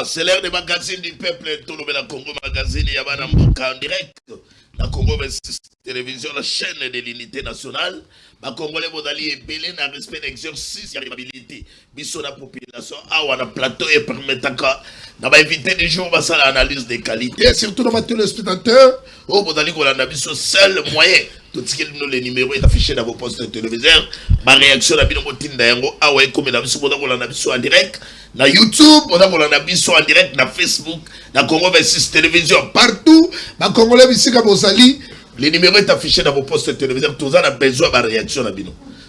Voilà, c'est l'heure des magazines du peuple. Tout le monde Congo Magazine, il y a un en direct. La Congo 26 Télévision, la chaîne de l'unité nationale. Les Congolais vont aller belé dans le respect d'exercice, il y a l'habilité. Biso la population, on a plateau et permettant qu'on va éviter des jours, on va l'analyse des qualités. Et surtout, dans les téléspectateurs, vous allez qu'on a biso seul moyen. Tout ce qui est les numéros est affiché dans vos postes de téléviseurs. Ma réaction à Bino Motinda Yango, ah ouais, comme la biso, on a biso en direct. Na YouTube, on a biso en direct, na Facebook, na Congo 26 Télévision, partout. Ma Congolais, ici, comme vous allez. Les numéros est affiché dans vos postes téléviseurs. Tous en a besoin de réaction.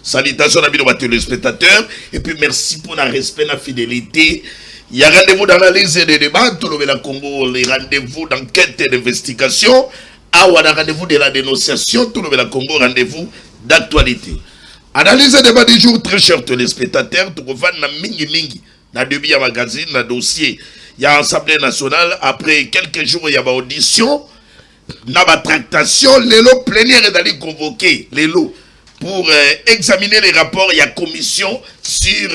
Salutations à nos téléspectateurs. Et puis merci pour le respect, la fidélité. Il y a rendez-vous d'analyse et de débat. Tout le Congo, les rendez-vous d'enquête et d'investigation. Ah, on a rendez-vous de la dénonciation. Tout le Congo, rendez-vous d'actualité. Analyse et débat du jour, très chers téléspectateurs. Tout le monde na mingi. Dans le début magazine, dans le dossier. Il y a l'Assemblée nationale. Après quelques jours, il y a une audition. Dans la tractation, les lots plénières est d'aller convoquer les lots pour examiner les rapports. Il y a commission sur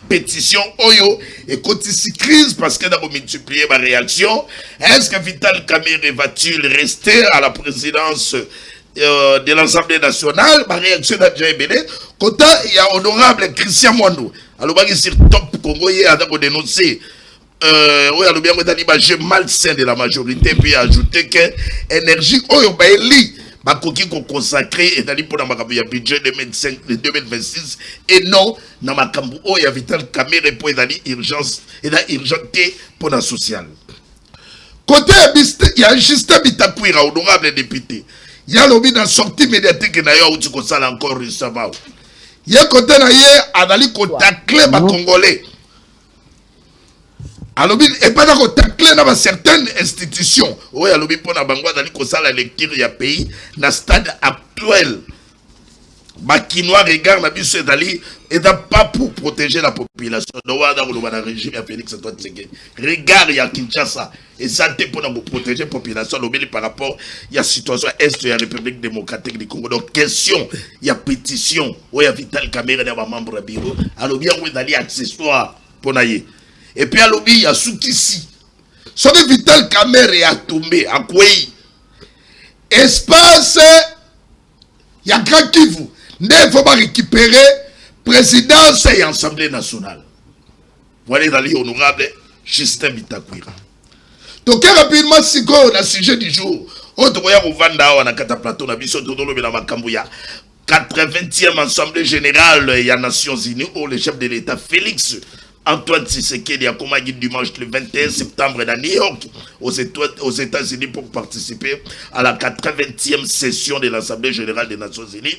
pétition Oyo et quand il crise parce qu'elle a multiplié ma réaction. Est-ce que Vital Kamerhe va-t-il rester à la présidence de l'Assemblée nationale? Ma réaction a déjà été quand il y a honorable Christian Mwando. Alors, il y a sur Top Congo, il y a dénoncé. Oui, alors bien, j'ai malsain de la majorité, puis ajouter que l'énergie, qui est consacrée et d'aller pour le budget 2026 et non, dans ma cambo, il y a Vital Kamerhe pour d'aller urgence et urgenté pour la sociale. Côté, il y a Justin Bitakwira, honorable député. Il y a l'objet dans sortie médiatique et d'ailleurs, où tu consales encore récemment. Il y a côté, il y a tacler les Congolais. Alors, et pas d'accord, tacler dans certaines institutions. Oui, alors, pour la Bangwa, d'aller comme ça, la lecture, il y a pays, dans le stade actuel. Bakinois regarde, la bise d'aller, et pas pour protéger la population. Donc, dans le régime, il y a Félix Antoine Tshisekedi. Regarde, il y a Kinshasa. Et ça, c'est pour protéger la population. Par rapport, il y a la situation est de la République démocratique du Congo. Donc, question, il y a pétition. Oui, il y a Vital Kamerhe, il y a membre du bureau. Alors, bien, oui, d'aller accessoire pour naïe. Et puis à l'objet, il y a Soukissi. Son Vital Kamerhe a tombé à Kouei. Espace, il y a Grand Kivu. Il faut pas récupérer présidence et Assemblée nationale. Voilà dans l'honorable Justin Bitakwira. Donc rapidement, si on a sujet du jour, on doit vendre on a plateau na biso tout le monde Makambuya. 80e Assemblée générale il y a Nations Unies où le chef de l'État Félix Antoine Tshisekedi a commandé dimanche le 21 septembre à New York aux États-Unis pour participer à la 80e session de l'Assemblée générale des Nations Unies.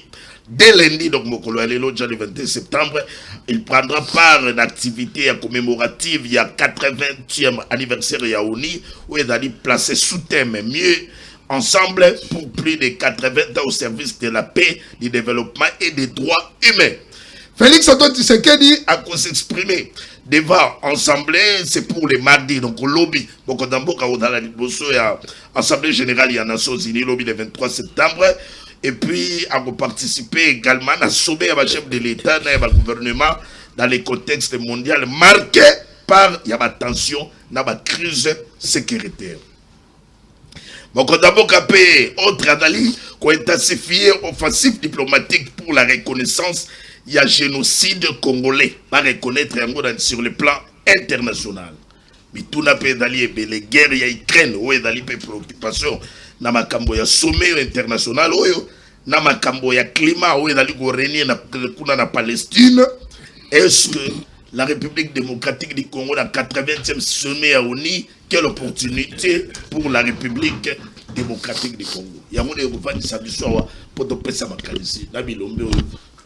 Dès lundi, donc le 21 septembre, il prendra part à une activité commémorative. Il y a 80e anniversaire de ONU où il a placé sous thème mieux ensemble pour plus de 80 ans au service de la paix, du développement et des droits humains. Félix Antoine Tshisekedi a s'exprimer devant Assemblée, c'est pour les mardis, donc au lobby. Donc dans l'Assemblée générale, il y a Nations Unies, lobby le 23 septembre. Et puis, à participer également à sommet à la chef de l'État, dans le gouvernement, dans les contextes mondiaux marqués par la tension, dans la crise sécuritaire. Donc, d'abord, autre analyse, qui a intensifié offensive diplomatique pour la reconnaissance. Il y a génocide congolais, pas reconnaître sur le plan international. Mais tout n'a pas d'aller, les guerres, il y a Ukraine, où il y a des préoccupations, dans ma cambo, il y a sommet international, dans ma cambo, il y a climat, où il y a des dans la Palestine. Est-ce que la République démocratique du Congo, la 80e sommet à ONU, quelle opportunité pour la République démocratique du Congo? Il y a des gens qui savent pour te passer ma qualité.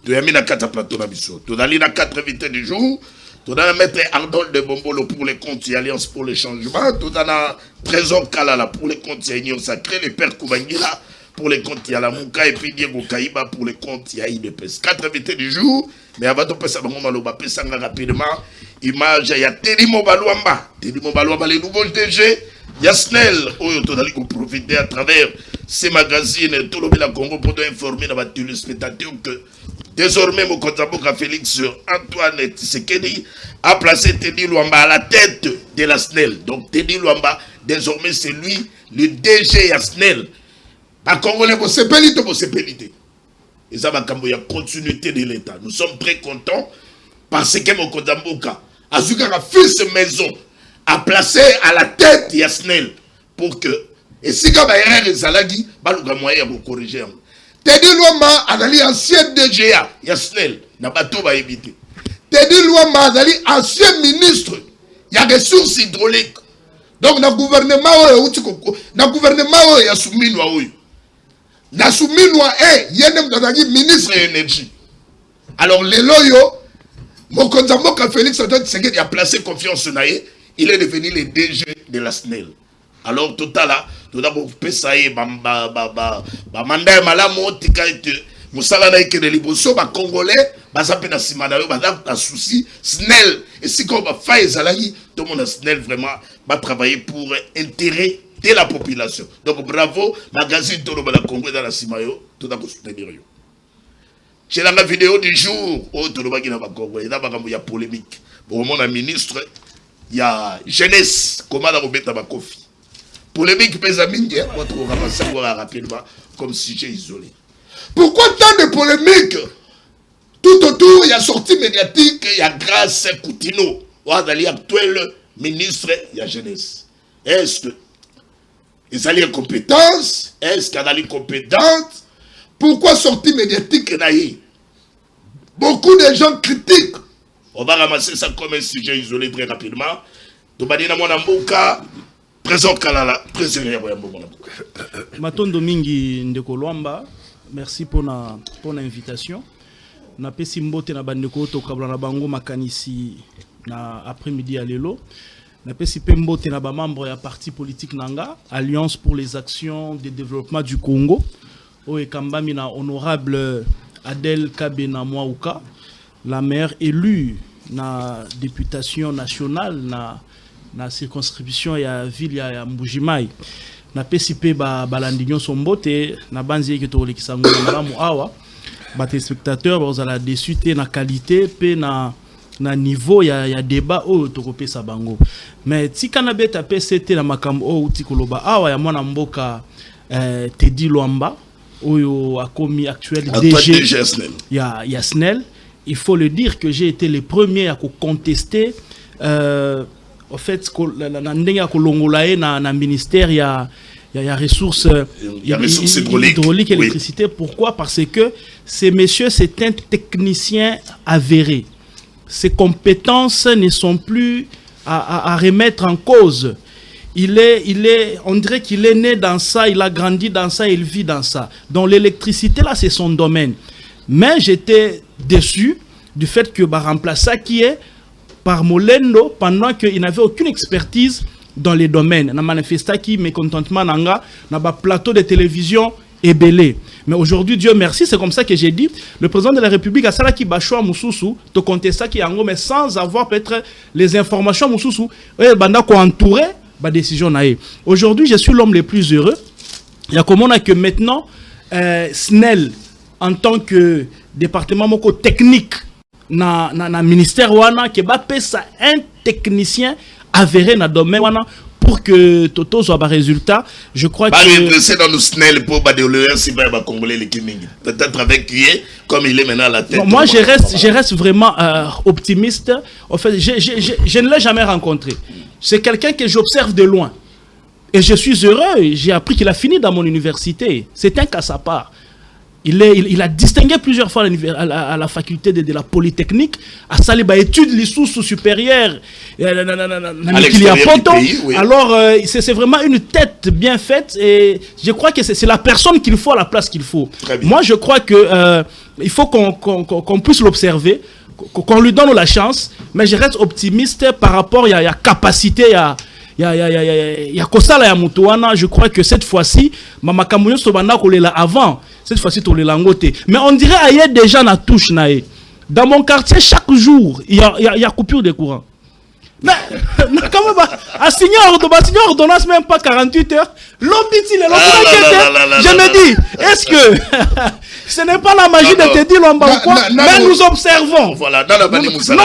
Tu as mis la 4 plateau na biso. Tu as mis la 4 invités du jour. Tu as mettre Ardol de Bombolo pour les comptes et Alliance pour le changement. Tu as Trésor Kalala pour les comptes et Union Sacrée. Le Père Koubangila pour les comptes et Alamuka. Et puis Diego Kaïba pour les comptes et IDPS. 4 invités du jour. Mais avant de passer à Maloba, rapidement. Image, il y a Telimo Balouamba. Telimo Balouamba, les nouveaux DG. Yasnel, tu as profiter à travers ces magazines. Tout le monde Congo pour informer dans les téléspectateurs que Désormais, mon Konzamboka Félix Antoine Tshisekedi a placé Teddy Luamba à la tête de la SNEL. Donc Teddy Luamba, désormais, c'est lui, le DG à SNEL. Les Congolais, vous sepelité. Et ça va y a continuité de l'État. Nous sommes très contents parce que mon Konzamboka a su qu'un fils maison a placé à la tête de SNEL pour que, et si quand il y a des salagi, il y a moyen de corriger. Teddy Luamba a dit ancien DGA, Yasnel, n'a pas tout éviter. Teddy Luamba a dit ancien ministre, il y a des ressources hydrauliques. Donc, dans le gouvernement, il y a soumis noir. Na soumis noir, il y a un ministre de l'énergie. Alors, les loyaux, mon Konzamboka Félix Antoine Tshisekedi a placé confiance en lui, il est devenu le DG de la SNEL. Alors, tout à l'heure, tout d'abord, Pesaï, mandat malamo, tika ete, musala na eke de liboso, Congolais, basape na simanayo, na souci, SNEL. Et si qu'on va faire Zalahi, tout le monde a SNEL vraiment va travailler pour intérêt de la population. Donc, bravo, magazine tout le monde a Congo dans la simayo, tout d'abord soutenir. J'ai la vidéo du jour, où tout le monde a Congo, il y a polémique. Pour mon ministre, il y a jeunesse, comment on va mettre Kofi. Polémique pesa mingi, on va trouver rapidement comme sujet isolé. Pourquoi tant de polémiques? Tout autour, il y a sortie médiatique, il y a Grâce Koutino, l'actuel ministre de la jeunesse. Est-ce que ils ont les compétences? Est-ce qu'il y a des compétences? Pourquoi sortie médiatique? Beaucoup de gens critiquent. On va ramasser ça comme un sujet isolé très rapidement. Tobadina Mwanamboka. Présent Kalala, président Matondo Mingi Ndeko Luamba, merci pour l'invitation. Na pesi mbote na bandeko to kabla na bango makanisi na après-midi à lelo. Na pesi pe mbote na ba membre ya parti politique nanga, Alliance pour les actions de développement du Congo. O ekambami na honorable Adel Kabena Mwauka, la maire élue na députation nationale na circonscription ya ville ya Mbujimai. Na PCP balandinyo sombote na banzi ke to lekisango malamu awa ba téléspectateurs bazala déçu te na qualité pe na niveau ya débat o to kopesa bango. Mais tikana beta PCT na makambo o tikoloba awa ya mwana mboka Teddy Luamba oyo akomi actuel DG ya SNEL. Il faut le dire que j'ai été le premier à contester en fait, na ministère, il y a ressources hydrauliques et électricité. Pourquoi? Parce que ces messieurs, c'est un technicien avéré. Ses compétences ne sont plus à remettre en cause. On dirait qu'il est né dans ça, il a grandi dans ça, il vit dans ça. Donc l'électricité, là, c'est son domaine. Mais j'étais déçu du fait que remplace ça qui est par Molendo pendant qu'il n'avait aucune expertise dans les domaines. On a manifesté qui mécontentement nanga na ba plateau de télévision ébélé. Mais aujourd'hui, Dieu merci, c'est comme ça que j'ai dit, le président de la République a ça qui bachoua Moussoussou, te contester qui en mais sans avoir peut-être les informations Moussoussou, et banda ko entouré ba décision naé. Aujourd'hui, je suis l'homme le plus heureux. Il y a comme on a que maintenant SNEL en tant que département moko technique na ministère wana ke ba pesa un technicien avéré na domaine wana pour que Toto soit un résultat. Je crois que c'est dans le SNEL pour si ba congolais les kimingi peut-être avec lui comme il est maintenant à la tête. Moi je reste vraiment optimiste. En fait, je ne l'ai jamais rencontré. C'est quelqu'un que j'observe de loin et je suis heureux. J'ai appris qu'il a fini dans mon université. C'est un cas à part. Il a distingué plusieurs fois à la faculté de la Polytechnique, à Saliba études les sous supérieures, alors c'est vraiment une tête bien faite et je crois que c'est la personne qu'il faut à la place qu'il faut. Moi je crois que il faut qu'on puisse l'observer, qu'on lui donne la chance, mais je reste optimiste par rapport à la capacité à je crois que cette fois-ci mama kamunyo sobanda kolela avant cette fois-ci to lelangote mais on dirait ailleurs déjà na touche nae dans mon quartier chaque jour il y a coupure de courant mais comment a signé ordonnance même pas 48 heures l'obiti je me dis Ce n'est pas la magie de Teddy Lomba ou quoi, mais nous observons. Voilà, dans la Bani Moussala.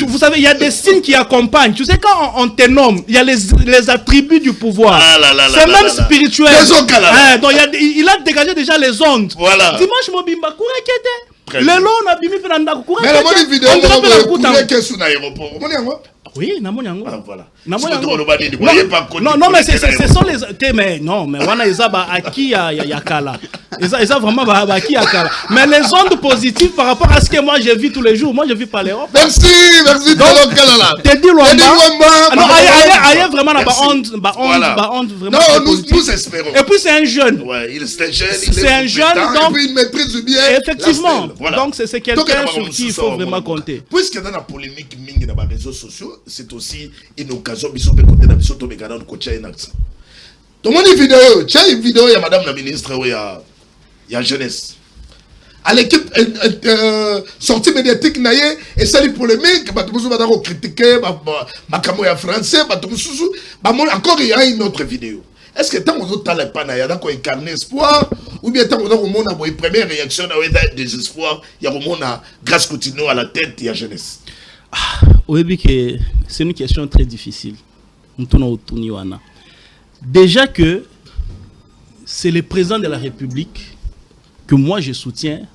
Vous savez, il y a des signes qui accompagnent. Tu sais, quand on te nomme, il y a les attributs du pouvoir. C'est même spirituel. Donc, il a dégagé déjà les ondes. Voilà. Dimanche, Mobimba, Kourekete. Le long, on a bimi fait dans mais la bonne vidéo, on a vu sur l'aéroport. oui, Namonyango. Voilà. Non, mais ce sont les. Mais non, mais on a Ezaba Aki Yakala. Ezaba vraiment Aki Yakala. Mais les ondes positives par rapport à ce que moi j'ai vu tous les jours, moi je vis pas l'Europe. Merci. Teddy Lomba. Non, ailleurs vraiment la honte vraiment. Non, nous espérons. Et puis c'est un jeune. Ouais, c'est un jeune. C'est un jeune, donc. Il maîtrise bien. Effectivement. Donc c'est quelqu'un sur qui il faut vraiment compter. Puisque dans la polémique mingi dans les réseaux sociaux, c'est aussi une occasion de côté de Bisoto Megana de coach un accent. Tout le monde une vidéo, il y a madame la ministre, il y a jeunesse. À l'équipe sortie médiatique naïe et ça les polémiques, bah tout le monde va critiquer, bah camoya français, bah tout le monde encore il y a une autre vidéo. Est-ce que tant qu'on a pas naïa d'accord incarner espoir ou bien tant qu'on a au monde a une première réaction à désespoir, il y a au monde à grâce continue à la tête il y a jeunesse. Oui, c'est une question très difficile. Déjà que c'est le président de la République que moi je soutiens,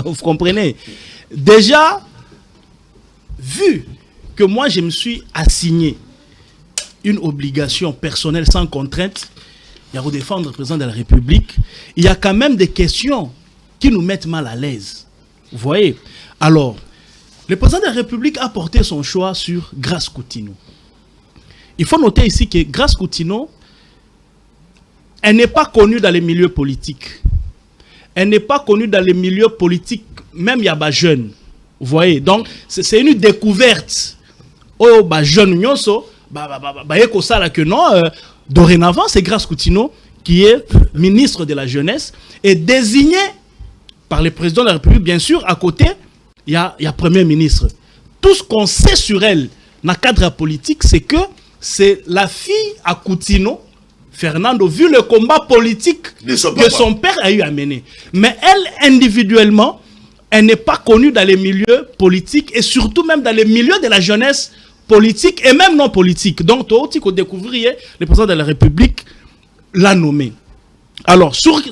vous comprenez? Déjà, vu que moi je me suis assigné une obligation personnelle sans contrainte, il y a à défendre le président de la République, il y a quand même des questions qui nous mettent mal à l'aise. Vous voyez? Alors, le président de la République a porté son choix sur Grace Coutinho. Il faut noter ici que Grace Coutinho, elle n'est pas connue dans les milieux politiques. Elle n'est pas connue dans les milieux politiques, même il y a des jeunes. Vous voyez? Donc, c'est une découverte. Oh, bah, jeune nyonso, que non, dorénavant, c'est Grace Coutinho qui est ministre de la Jeunesse et désigné par le président de la République, bien sûr, à côté. Il y a Premier ministre. Tout ce qu'on sait sur elle, dans le cadre politique, c'est que c'est la fille à Coutinho, Fernando, vu le combat politique que son père a eu à mener. Mais elle, individuellement, elle n'est pas connue dans les milieux politiques et surtout même dans les milieux de la jeunesse politique et même non politique. Donc, toi, tu découvriez, le président de la République l'a nommé. Alors, sur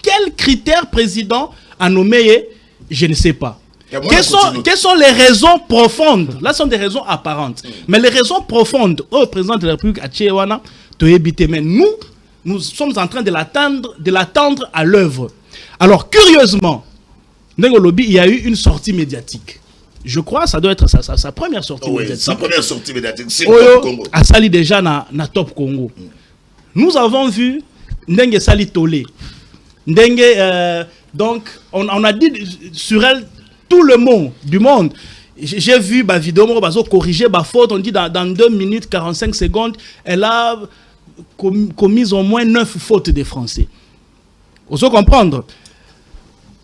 quels critères président a nommé, je ne sais pas. Quelles sont les raisons profondes? Là, ce sont des raisons apparentes. Mais les raisons profondes, au président de la République, à Tchéwana, mais nous sommes en train de l'attendre à l'œuvre. Alors, curieusement, il y a eu une sortie médiatique. Je crois que ça doit être sa première sortie médiatique. Sa première sortie médiatique, c'est Top Congo. A sali déjà na Top Congo. Nous avons vu Ndenge Sali Tolé. Donc, on a dit sur elle tout le monde du monde. J'ai vu ma vidéo, corriger ma faute. On dit dans 2 minutes 45 secondes, elle a commis au moins 9 fautes de français. Vous pouvez comprendre?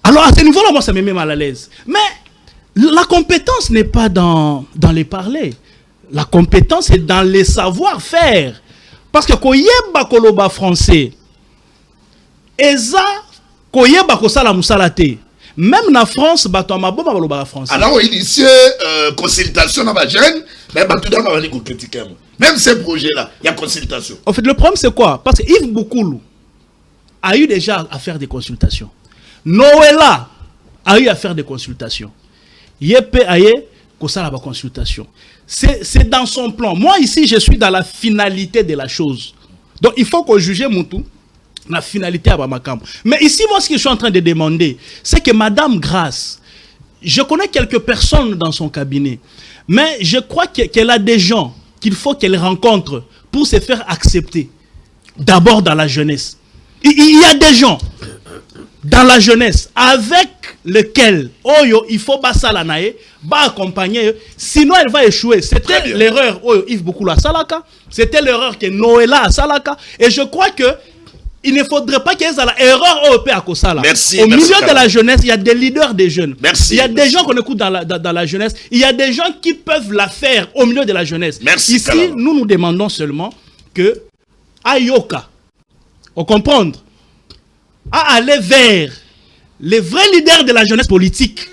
Alors, à ce niveau-là, moi, ça me met mal à l'aise. Mais la compétence n'est pas dans les parler. La compétence est dans les savoir-faire. Parce que quand il y a koloba français, eza koyeba kosala musalate. Même en France, bato français. Alors, on a initié consultation dans la jeune, mais bato dans la critiquer. Même ces projets-là, il y a consultation. En fait, le problème, c'est quoi? Parce que Yves Boukoulou a eu déjà à faire des consultations. Noëlla a eu à faire des consultations. Yepé Aye, Kosala la consultation. C'est dans son plan. Moi, ici, je suis dans la finalité de la chose. Donc, il faut qu'on juge Moutou. La finalité à Bamakam. Mais ici, moi, ce que je suis en train de demander, c'est que Madame Grace, je connais quelques personnes dans son cabinet, mais je crois qu'elle a des gens qu'il faut qu'elle rencontre pour se faire accepter. D'abord dans la jeunesse. Il y a des gens dans la jeunesse avec lesquels il faut accompagner, sinon elle va échouer. C'était l'erreur Yves Boukoulou à Salaka, c'était l'erreur que Noëlla à Salaka, et je crois que il ne faudrait pas qu'il y ait l'erreur à Kosala. Au milieu de la jeunesse, il y a des leaders des jeunes. Il y a des gens qu'on écoute dans la jeunesse. Il y a des gens qui peuvent la faire au milieu de la jeunesse. Ici, nous demandons seulement que Ayoka, on comprendre, à aller vers les vrais leaders de la jeunesse politique.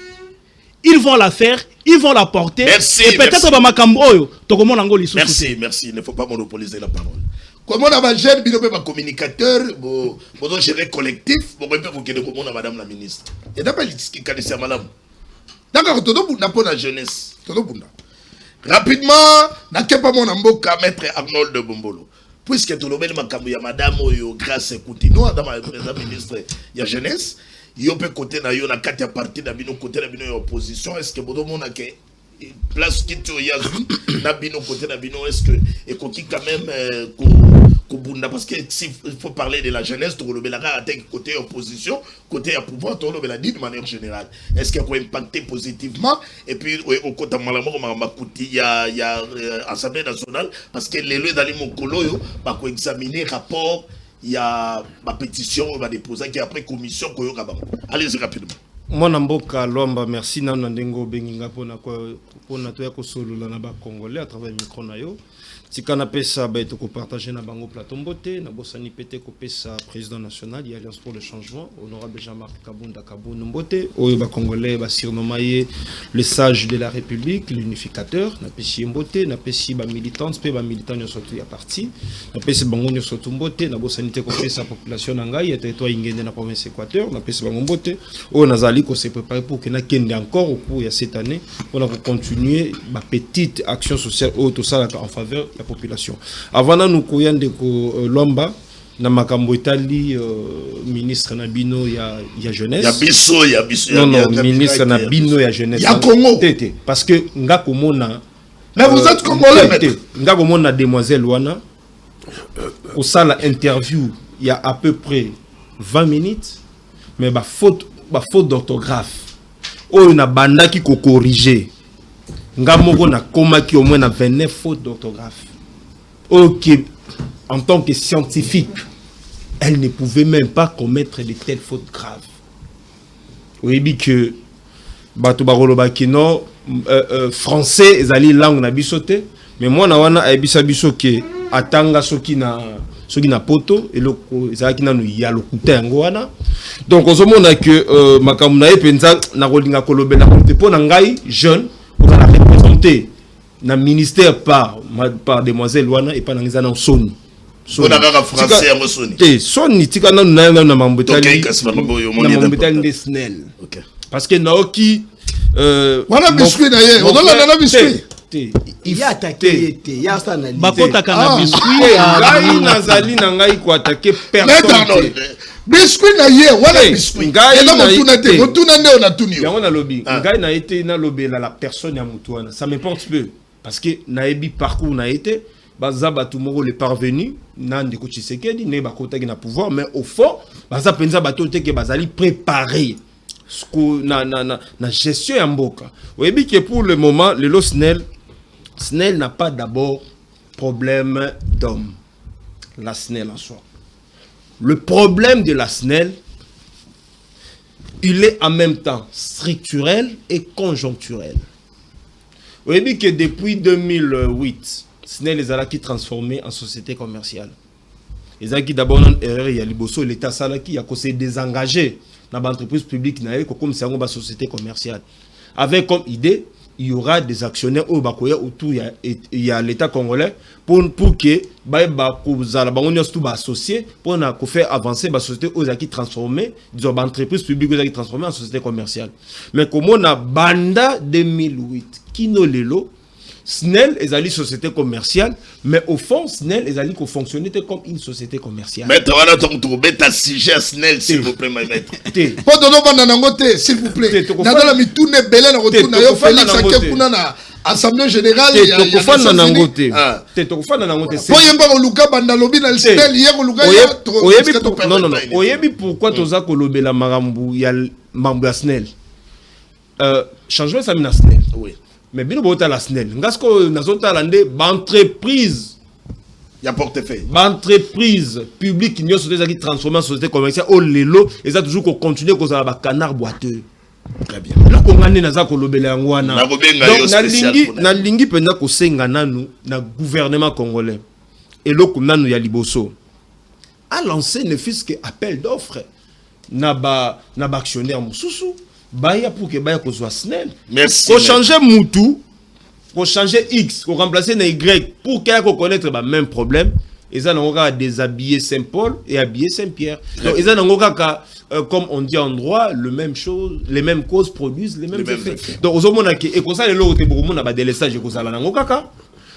Ils vont la faire, ils vont la porter. Merci, et peut-être merci, merci. Il ne faut pas monopoliser la parole. Comment on a jeune, bino pas communicateur, bon gérer collectif, bon peut vous comment on a madame la ministre. Et d'après ce qui connaissait madame. D'accord, tout le monde n'a pas la jeunesse. Tout le monde. Rapidement, n'a pas mon amboka maître Arnold de Bombolo. Puisque tout le monde m'a cambié madame Oyo grâce Coutinho, madame la ministre il y a jeunesse. Il y a côté na yo na quatre parti na bino côté na bino opposition. Est-ce que bodo mon a que place qui tu y a na bino côté na bino est-ce que et qu'on quand même parce que s'il faut parler de la jeunesse, tout le monde a côté opposition, côté à pouvoir, tout le monde a dit de manière générale. Est-ce qu'il faut impacter positivement? Et puis, au côté il y a Assemblée nationale, parce que les lieux d'aller mon colo, il faut examiner rapport, il y a ma pétition, on va déposer, qui après commission, allez-y rapidement. Moi, Namboka Lomba, merci Nandengo Benginga pour na toya ko solo na ba Congolais à travers le micro na yo. Si on a ça, ben to partager na bango plateau mbote, na bosani pété ko pesa président national, il y a Alliance pour le changement, honorable Jean-Marc Kabunda Kabunda mbote, oyo ba Congolais ba surnommé le sage de la République, l'unificateur, na pesi mbote, na pesi ba militants, pe ba militants yo sorti ya parti, na pesi bango yo sorti mbote, na bosani te ko pesa population na ngai, territoire ingende na province Équateur, na pesi bango mbote, oyo nazali ko se préparer pour que na kende encore au cours de cette année, on va continuer ma petite action sociale tout ça en faveur de la population. Avant nous koyan de ko Lomba na makambo etali ministre Nabino ya jeunesse. Ya biso. Non, ministre Nabino ya jeunesse. Ya Congo. Parce que nga komona. Mais vous êtes congolais maître. Nga komona demoiselle wana au sala interview il y a à peu près 20 minutes mais faute d'orthographe. Oh na banda qui ko corriger. Nga moko na koma ki au moins na 29 fautes d'orthographe. Ok, en tant que scientifique, elle ne pouvait même pas commettre de telles fautes graves. Oui, bien que bato barolo bakino français ezali langue na bisote, mais moi na wana ebisa biso ke atanga soki na poto eloko ezalaki nanu ya lokuta yango wana. Donc ozomona que makambo na ye penza na kolinga kolobela te pona ngai jeune on va la représenter na ministère par demoiselle wana et pas dans na soni. On a un français à soni. Eh soni tika na na mambetali. Na mambetali de Snell. OK. Parce que naoki wana biscuit na ye, on a na biscuit. Il y a attaqué, il y a ça na bakota kana biscuit ngai nazali na ngai ko attaquer personne. Biscuit na ye, wala biscuit. Et là motuna te, motuna ne on a tuni. Yango na lobby. Ngai na été na lobby la personne ya mutuana. Ça m'importe peu parce que na ebi parcours na été baza batu moko le parvenu na ndeko Tshisekedi ne bakota ki na pouvoir mais au fond baza penza bato te ke bazali préparer na gestion ya mboka. Oyebi que pour le moment le Snell n'a pas d'abord problème d'homme. La Snell en soi. Le problème de la Snell, il est en même temps structurel et conjoncturel. Vous avez dit que depuis 2008, Snell les a qui transformé en société commerciale. Les a qui d'abord une erreur, il y a l'État salaki, il s'est désengagé dans l'entreprise publique, comme c'est une société commerciale. Avec comme idée, il y aura des actionnaires au Bakoya autour, il y a l'État congolais pour que associés pour faire avancer la société aux qui transformer des entreprises publiques aux qui transformer en société commerciale. Mais comme on a Banda 2008 Kino Lelo Snell est une société commerciale, mais au fond, Snell est allé fonctionner comme une société commerciale. Maître, voilà ton tour. Mettez un sujet à Snell, s'il vous plaît, maître. Pas de nom, s'il vous plaît. Nada la mitoune belé na retourna yo Félix Akekuna na Assemblée générale ya Kofana na ngote. Te kofana na ngote. Po yemba ko luka banda lobi na Snell hier ko luka ya trop. Non. Oyebi pourquoi toza ko lobela marambu ya mambu ya Snell. Changement ça mina Snell. Oui. Mais bien au la Snell. Ngasko nazonta lande entreprise. Il y a portefeuille. Entreprise publique qui qui transforme en société commerciale au lelo et ça toujours qu'on continue qu'on a canard boiteux. Très bien. Là qu'on gagne naza ko lobela ngwana. Donc na lingi penda ko senga nanu na gouvernement congolais. Et lo kunanu ya liboso a lancé ne fût-ce que appel d'offres na ba actionnaire mususu baya pour que baya kozwa SNEL. Merci. Pour changer Moutou, pour changer X, pour remplacer na Y, pour qu'il y connaître le même problème, ils ont déshabillé Saint-Paul et habillé Saint-Pierre. Donc ils ont comme on dit en droit, le même chose, les mêmes causes produisent les mêmes effets. Donc aux hommes qui et comme ça les lots te beaucoup na ba délestage ko sala na ngokaka.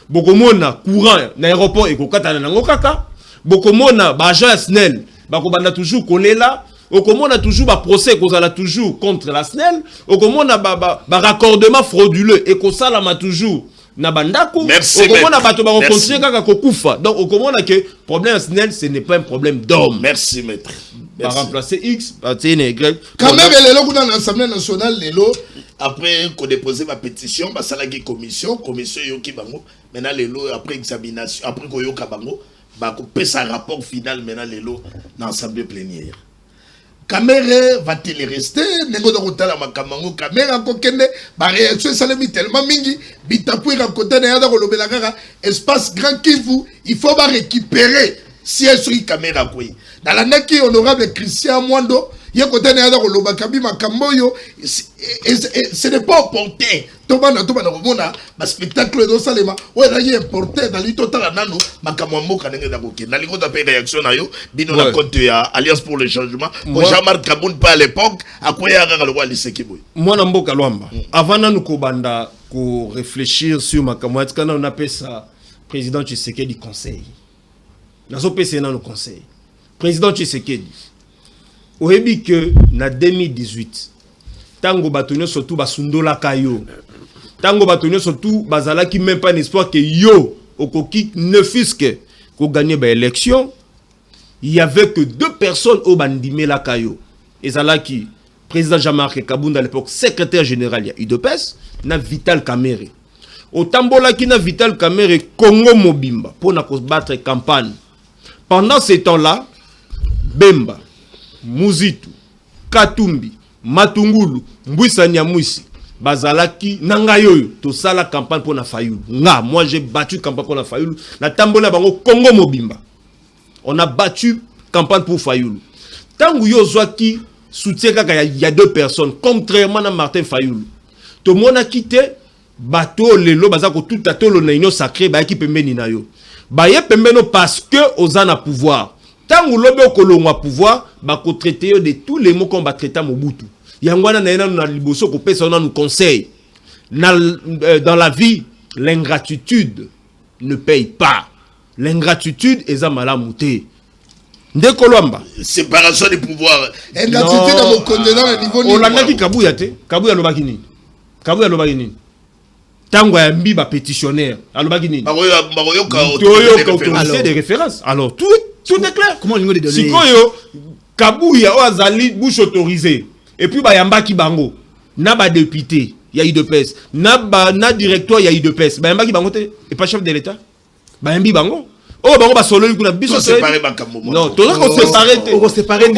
Beaucoup na courant na aéroport et ko kata na ngokaka. Beaucoup na ba agent SNEL, ba ko banda toujours kolela. Au comment on a toujours un procès qu'on a toujours contre la SNEL, au comment on a un raccordement frauduleux et qu'on a toujours na bandako, au comment on a continuer kaka kokufa. Donc au comment on a que problème SNEL ce n'est pas un problème d'homme. Merci maître. Par remplacer X, par Y. Quand même les dans l'Assemblée nationale lelo après qu'on déposer ma pétition, bah ça la commission yoki bango. Maintenant lelo après examination, après qu'on yoka bango, bah qu'on paie sa rapport final maintenant lelo dans l'Assemblée plénière. Caméra va-t-il rester? Nego de rotala makamango caméra kokende ba réaction salemi tellement mingi bitapui ra côté na yada kolobela kaka espace Grand Kivu il faut ba récupérer si elle sur caméra koi dans la naki honorable Christian Mwando il y a côté na yada koloba kabi makamboyo ce n'est pas opportun toba na komona ba spectacle do salema ouais là il est importé dans l'itotal nano makamambo kanenge da koke na lingo da pe réaction na yo bino na compte ya Alliance pour le changement pour Jean-Marc Kaboun pas à l'époque à quoi ya ga le roi liseki boy moi na mboka lwamba avant na ko banda ko réfléchir sur makamwa kana on appelle ça président Tshisekedi conseil nazo pesa na no conseil président Tshisekedi oyebi que na 2018 tango batonyo surtout basundola kayo tango batonyo surtout bazala qui même pas un espoir que yo okoki ne fusque ko gagner ba élection il y avait que 2 personnes au bandimé la kayo ezala qui président Jean-Marc Kabounda à l'époque secrétaire général ya UDPS na Vital Kamerhe au tambola qui na Vital Kamerhe Congo Mobimba pour na ko battre campagne pendant ce temps-là Bemba Muzitu Katumbi Matungulu, Mbouissa Nyamouissi, Bazalaki, Nangayoyo, tout ça la campagne pour la Fayoulou. Moi j'ai battu campagne pour la Fayoulou. Na Tambola Bango Congo Mobimba. On a battu campagne pour Fayoulou. Tango Yozwaki soutient il y a 2 personnes, contrairement à Martin Fayoulou. Tout le monde a quitté, bateau, lelo, bazako tout à tout le naïno sacré, ba équipe menina yo. Ba yé pembeno parce que aux a pouvoir. Tant que l'on kolongo pouvoir, ba ko traiter de tous les mots qu'on va traiter Mobutu. Yangwana na ena na liboso ko pesa na nous conseil. Dans la vie, l'ingratitude ne paye pas. L'ingratitude est à malamuté. Ndeko Lwamba. Séparation des pouvoirs. Ingratitude dans mon contenant à niveau niveau. On l'a dit Kabuya te. Kabuya lobaki nini. Kabuya lobaki nini. Tango ya mbi ba pétitionnaire. Alobaki nini. Autorisé des références. Alors tout est clair. Comment on dit si koyo Kabuya o azali bouche autorisée et puis ba yambaki bango na ba député ya UDPS na directeur ya UDPS ba yambaki bango te et pas chef de l'état ba yambi bango oh bango ba solo kuna biso séparer makambo non tout on séparer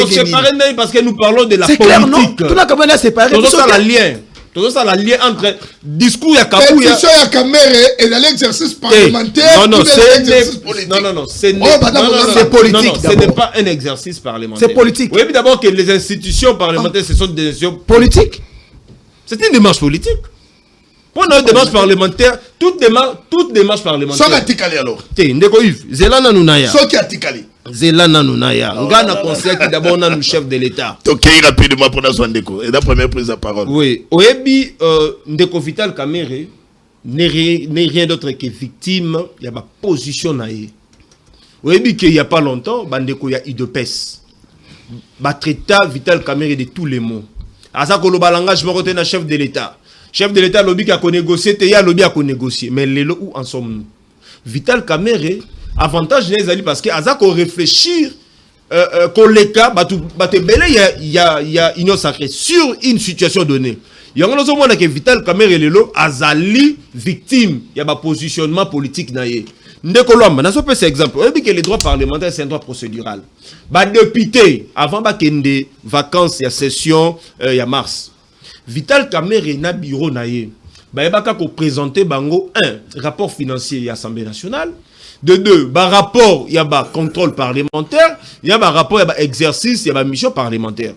parce que nous parlons de la politique. C'est clair non tout la kamena séparer tout ça la lien. Tout ça, la lien entre discours et Kabuya. Pétition et Kamerhe et l'exercice parlementaire. Non, c'est politique. Ce n'est pas un exercice parlementaire. C'est politique. Oui, mais d'abord que les institutions parlementaires, ce sont des institutions politiques. C'est une démarche politique. Pour une démarche parlementaire, toute démarche parlementaire. Soit atikali alors. Ndeko Yves, Zelana Nunaya. Soit qui atikali. Zelana Nunaya. Ngana conseil qui d'abord on a le chef de l'État. Ok, rapidement pour notre Ndeko. Et la première prise de parole. Oui. Oyebi, Ndeko Vital Kamerhe n'est rien d'autre que victime. Il y a ma position naïe. Oyebi qu'il n'y a pas longtemps, Bandeko y a UDPS. Batreta Vital Kamerhe de tous les mots. Azako lo balangage me retient chef de l'État. Chef de l'État lobby qui a négocié, il y a lobby à négocier. Mais les où en sommes-nous? Vital Kamerhe, avantage les alliés parce que Azako réfléchir koleka il y a union sacrée sur une situation donnée. Il y a un autre moment que Vital Kamerhe lelo azali victime, il y a un positionnement politique naïe. Ndeko Lwamba, dans ce petit exemple, on dit que les droits parlementaires c'est un droit procédural. Ba député avant ba kende vacances, il y a session, il y a mars. Vital Kamerhe na bureau naïe. Ba yebaka ko présenter bango un rapport financier à l'Assemblée nationale. De deux, par rapport, il y a un contrôle parlementaire, il y a un rapport, il y a un exercice, il y a une mission parlementaire.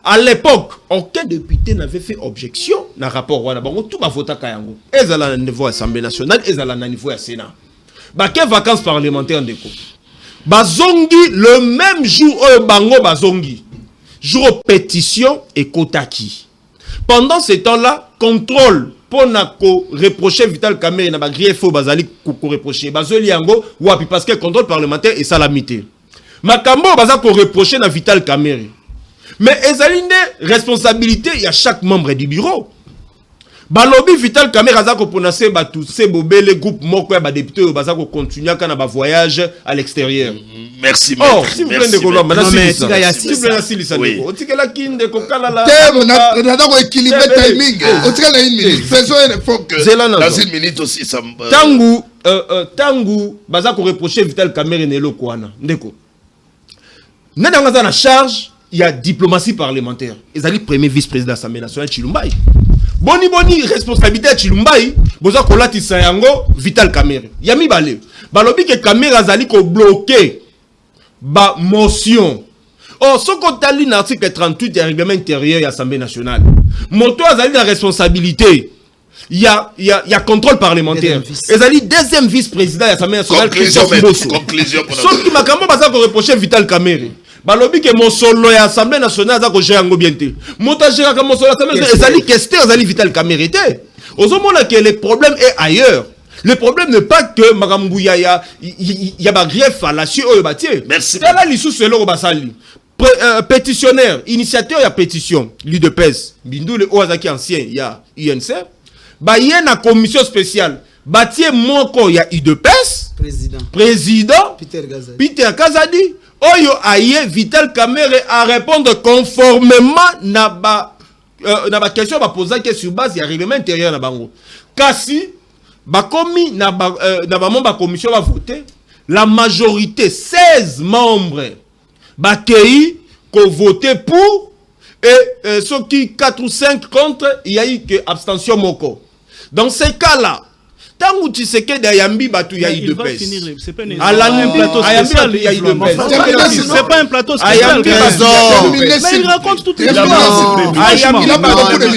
À l'époque, aucun député n'avait fait objection dans le rapport. Tout va voter à Yango. Ils allaient au niveau de l'Assemblée nationale, ils allaient au niveau du Sénat. Quelles vacances parlementaires de quoi? Bazongi, le même jour, Bango Bazongi, jour pétition et Kotaki. Pendant ce temps-là, contrôle pour reprocher Vital Kamerhe, na grief bazali ko reprocher. Bazoli yango, wapi parce que contrôle parlementaire et salamité. Makambo baza ko reprocher na Vital Kamerhe. Mais ezali une responsabilité, il y a chaque membre du bureau. Balobi Vital Kamerhe aza ko prononcer batu se bobele groupe moko ya ba député baza ko continuer kana ba voyage à l'extérieur. Merci. Oh, si vous prenez de Colombe, maintenant si vous prenez si vous prenez on tike la kinde ko kala la. On a équilibré timing. On tike la 1 minute. Faisons un effort que dans 1 minute aussi ça Tangu baza ko reprocher Vital Kamerhe nelo kwana. Ndeko. Nana ngaza na charge, il y a diplomatie parlementaire. Ezali premier vice-président de l'Assemblée nationale Chilumbai. Boni responsabilité à Chilumbai, boza kolati sayango Vital Kamerhe. Yami bale. Balobi ke Kamerhe azali ko bloquer ba motion. Oh, ce qu'on t'a lu dans l'article 38 du règlement intérieur de l'Assemblée nationale. Moto azali la responsabilité. Il y a contrôle parlementaire. Ezali deuxième vice-président de l'Assemblée nationale. Conclusion. Sauf que Makambo baza ko reprocher Vital Kamerhe. Balobi ke mon solo ya Assemblée nationale za ko gérer ngo bien te. Mota gérer comme mon solo Assemblée nationale ezali question ezali Vital Kamerhe te. Ozomona que le problème est ailleurs. Le problème n'est pas que Makambo y a ba grief fallacieux oyo batie. Merci. Tala lisu selo basali. Pétitionnaire, initiateur ya pétition, l'UDPS, Bindoule Oazaki ancien, il y a UNC. Ba y a une commission spéciale. Batie moko ya UDPS, président Peter Kazadi. Oyo aye Vital Kamerhe à répondre conformément na ba question ba poser que sur base ya règlement intérieur na bango. Kasi ba komi na ba membre commission va voter, la majorité 16 membres ba kei ko voter pour et ceux qui 4 ou 5 contre, il y a eu que abstention moko. Dans ces cas-là, tant tu sais que Yambi Batu ya UDPS. C'est pas un plateau spécial. C'est pas un plateau spécial. Mais il raconte toutes les choses. Il a pas beaucoup de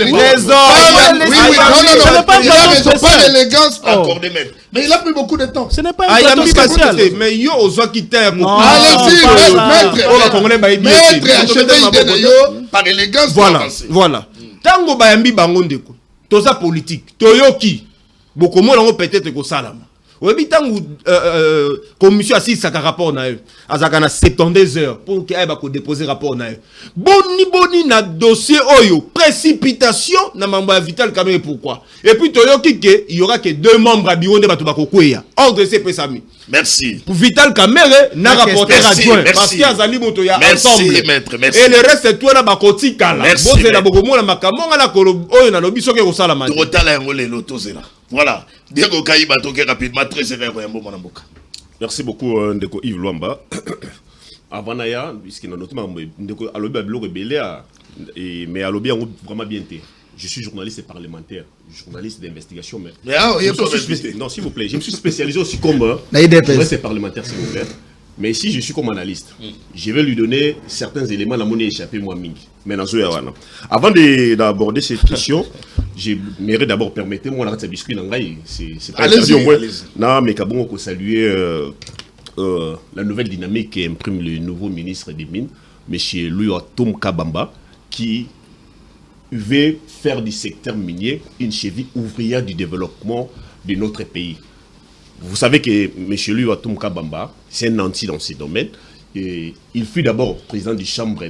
pas l'élégance accordée même. Mais il a pris beaucoup de temps. Ce n'est pas un plateau spécial. Mais yo ozo quitter. Allez-y, maître, achetez par élégance. Voilà. Tango Bayambi Bango ndeko. Toza politique. Toyoki. Beaucoup moins peut-être que salama. Oui, tangu commission assise à rapport na eux. Azakana 72 heures pour qu'il aille déposer rapport na eux. Boni na dossier oyo précipitation na mamba Vital Kamerhe pourquoi? Et puis toyoki que il y aura que 2 membres à bureau de batu bakokweya. Ordre c'est pesami. Merci. Pour Vital Kamerhe na rapporteur adjoint parce qu'il y a zali moto ya ensemble. Merci. Et le reste toi na bakoti kala. Boze na bokomo na makamon na kolo oyo na lobi soke ko sala mati. Totala ngole lotozela. Voilà. Diego Kaïba toke rapidement très sérieux mon amboka. Merci beaucoup Ndeko Yves Luamba. Avant Naya, puisqu'il y a notamment Ndeko Alobi Abilo rebellé mais Alobi a vraiment bien été. Je suis journaliste et parlementaire, journaliste d'investigation, mais non, s'il vous plaît, je me suis spécialisé aussi comme journaliste et parlementaire, s'il vous plaît. Mais ici, je suis comme analyste. Je vais lui donner certains éléments, la monnaie échappée, moi, Ming. Avant d'aborder cette question, j'aimerais d'abord, permettez-moi, la biscuit, c'est pas interdit au moins. Non, mais Kabon, on saluer la nouvelle dynamique qu'imprime le nouveau ministre des Mines, M. Louis Atom Kabamba, qui veut faire du secteur minier une cheville ouvrière du développement de notre pays. Vous savez que M. Louis Atom Kabamba, c'est un nanti dans ces domaines. Et il fut d'abord président du chambre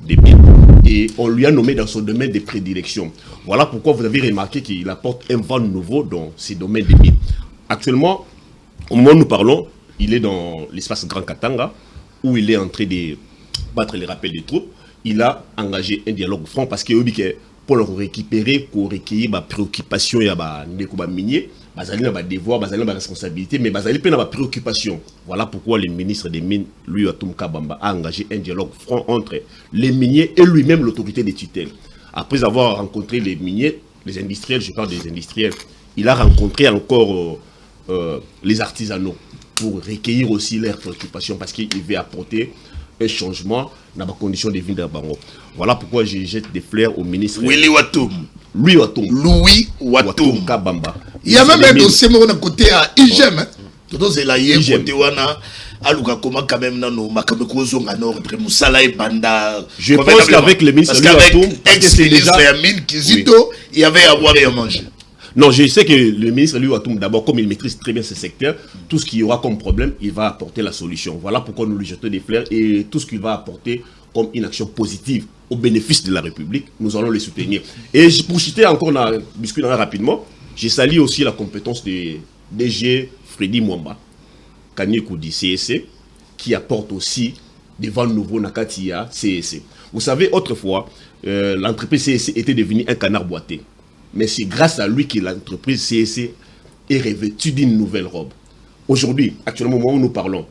des mines et on lui a nommé dans son domaine de prédilection. Voilà pourquoi vous avez remarqué qu'il apporte un vent nouveau dans ces domaines des mines. Actuellement, au moment où nous parlons, il est dans l'espace Grand Katanga où il est en train de battre les rappels des troupes. Il a engagé un dialogue franc parce que pour le récupérer, pour recueillir ma préoccupation, il y a des miniers. Bazali n'a pas devoir, Bazali n'a pas responsabilité, mais Bazali n'a pas préoccupation. Voilà pourquoi le ministre des Mines, Louis Atom Kabamba, a engagé un dialogue franc entre les miniers et lui-même l'autorité des tutelles. Après avoir rencontré les miniers, les industriels, je parle des industriels, il a rencontré encore les artisanaux. pour recueillir aussi leurs préoccupations parce qu'il veut apporter un changement dans la condition de vie de Bango. Voilà pourquoi je jette des fleurs au ministre Willy Watum. Louis Watum. Louis Watum. Kabamba. Il y a même un dossier à côté à IGM. Tout c'est là, il y a un côté aluka comment quand même non makamekozo ngano après musala et banda. Je pense qu'avec le ministre Louis Watum, ex-ministre Yamine Kizito, il y avait à boire et à manger. Non, je sais que le ministre Louis Watum, d'abord, comme il maîtrise très bien ce secteur, tout ce qu'il y aura comme problème, il va apporter la solution. Voilà pourquoi nous lui jetons des fleurs et tout ce qu'il va apporter comme une action positive au bénéfice de la République, nous allons le soutenir. Et pour citer encore rapidement, je salue aussi la compétence de DG Freddy Mwamba, Kanikou du CSC, qui apporte aussi des vents nouveaux Nakatia CSC. Vous savez, autrefois, l'entreprise CSC était devenue un canard boité. Mais c'est grâce à lui que l'entreprise CSC est revêtue d'une nouvelle robe. Aujourd'hui, actuellement, au moment où nous parlons,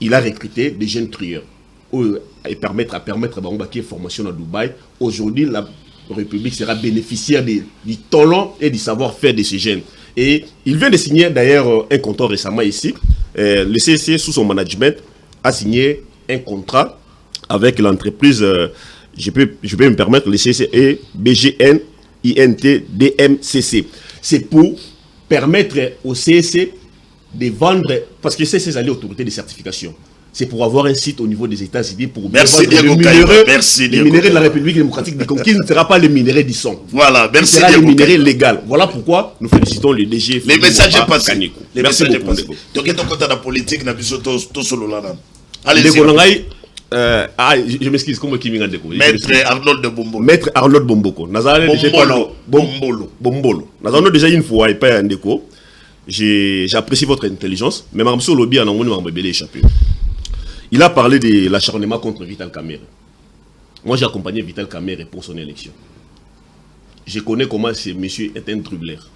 il a recruté des jeunes trieurs et permettre à Bangba formation à Dubaï. Aujourd'hui, la République sera bénéficiaire du talent et du savoir-faire de ces jeunes. Et il vient de signer d'ailleurs un contrat récemment ici. Le CSC, sous son management, a signé un contrat avec l'entreprise, je peux me permettre, le CSC et BGN INT-DMCC. C'est pour permettre au CSC de vendre, parce que CSC est l'autorité de certification. C'est pour avoir un site au niveau des États-Unis pour vendre les minéraux de la République démocratique du Congo, qui ne sera pas les minéraux du son. Voilà, merci. Ce sera les minéraux légaux. Voilà pourquoi nous félicitons le DG. Les messages sont passés. Les messages sont passés. Donc, il y a un la politique, tout solo là. Allez-y. Je m'excuse, comment qui m'a découvert. Maître Arnold de Bombolo. Maître Arnold Bomboko. Bombolo. Nous avons déjà une fois pas un déco. J'apprécie votre intelligence, mais Mme Lobby en a échappé. Il a parlé de l'acharnement contre Vital Kamerhe. Moi, j'ai accompagné Vital Kamerhe pour son élection. Je connais comment ce monsieur est un troubleur.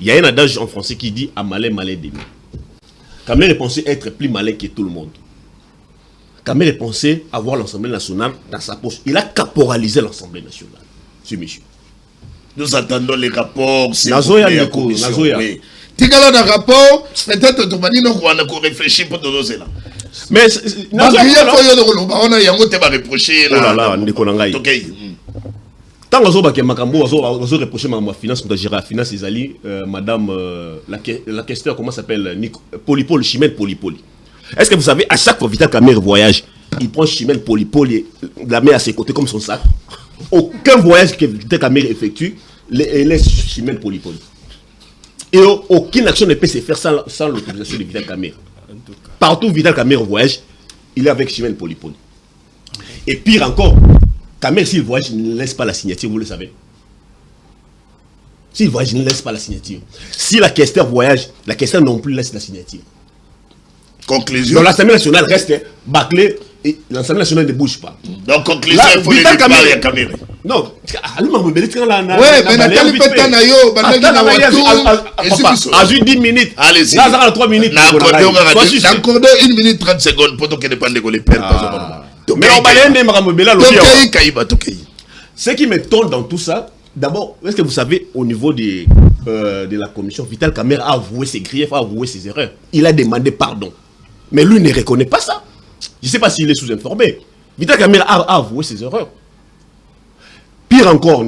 Il y a un adage en français qui dit « à malin, malin demi ». Kamerhe pensait être plus malin que tout le monde. Kamerhe pensait avoir l'Assemblée nationale dans sa poche. Il a caporalisé l'Assemblée nationale, ce monsieur. Nous attendons les rapports. Nazoya. Tigala dans rapport, peut-être que tu vas dire qu'on réfléchit pour te donner là. Mais on a reproché là. Tant que vous avez reproché ma finance, pour gérer la finance, madame la questeur, comment s'appelle, Polypole, Chimène Polypoli. Est-ce que vous savez, à chaque fois Vital Kamerhe voyage, il prend Chimène Polypoli, la met à ses côtés comme son sac. Aucun voyage que Vital Kamerhe effectue, il laisse Chimène Polypoli. Et aucune action ne peut se faire sans l'autorisation de Vital Kamerhe. Partout où Vital Kamerhe voyage, il est avec Chimène Polypoli. Et pire encore, Kamerhe, s'il voyage, il ne laisse pas la signature, vous le savez. S'il voyage, il ne laisse pas la signature. Si la questeur voyage, la questeur non plus laisse la signature. Conclusion. Donc l'Assemblée nationale reste bâclée et l'Assemblée nationale ne bouge pas. Donc conclusion, il faut Vital parler à Kamerhe. Non, mais Nathalie Petanayo, à 10 minutes. Allez-y. Là, 3 minutes. N'accordons 1 minute 30 secondes pour que ne pas les perdre. Mais on va ce qui m'étonne dans tout ça, d'abord, est-ce que vous savez, au niveau de la commission, Vital Kamerhe a avoué ses griefs, a avoué ses erreurs. Il a demandé pardon. Mais lui ne reconnaît pas ça. Je ne sais pas s'il est sous-informé. Vital Kamerhe a avoué ses erreurs. Pire encore,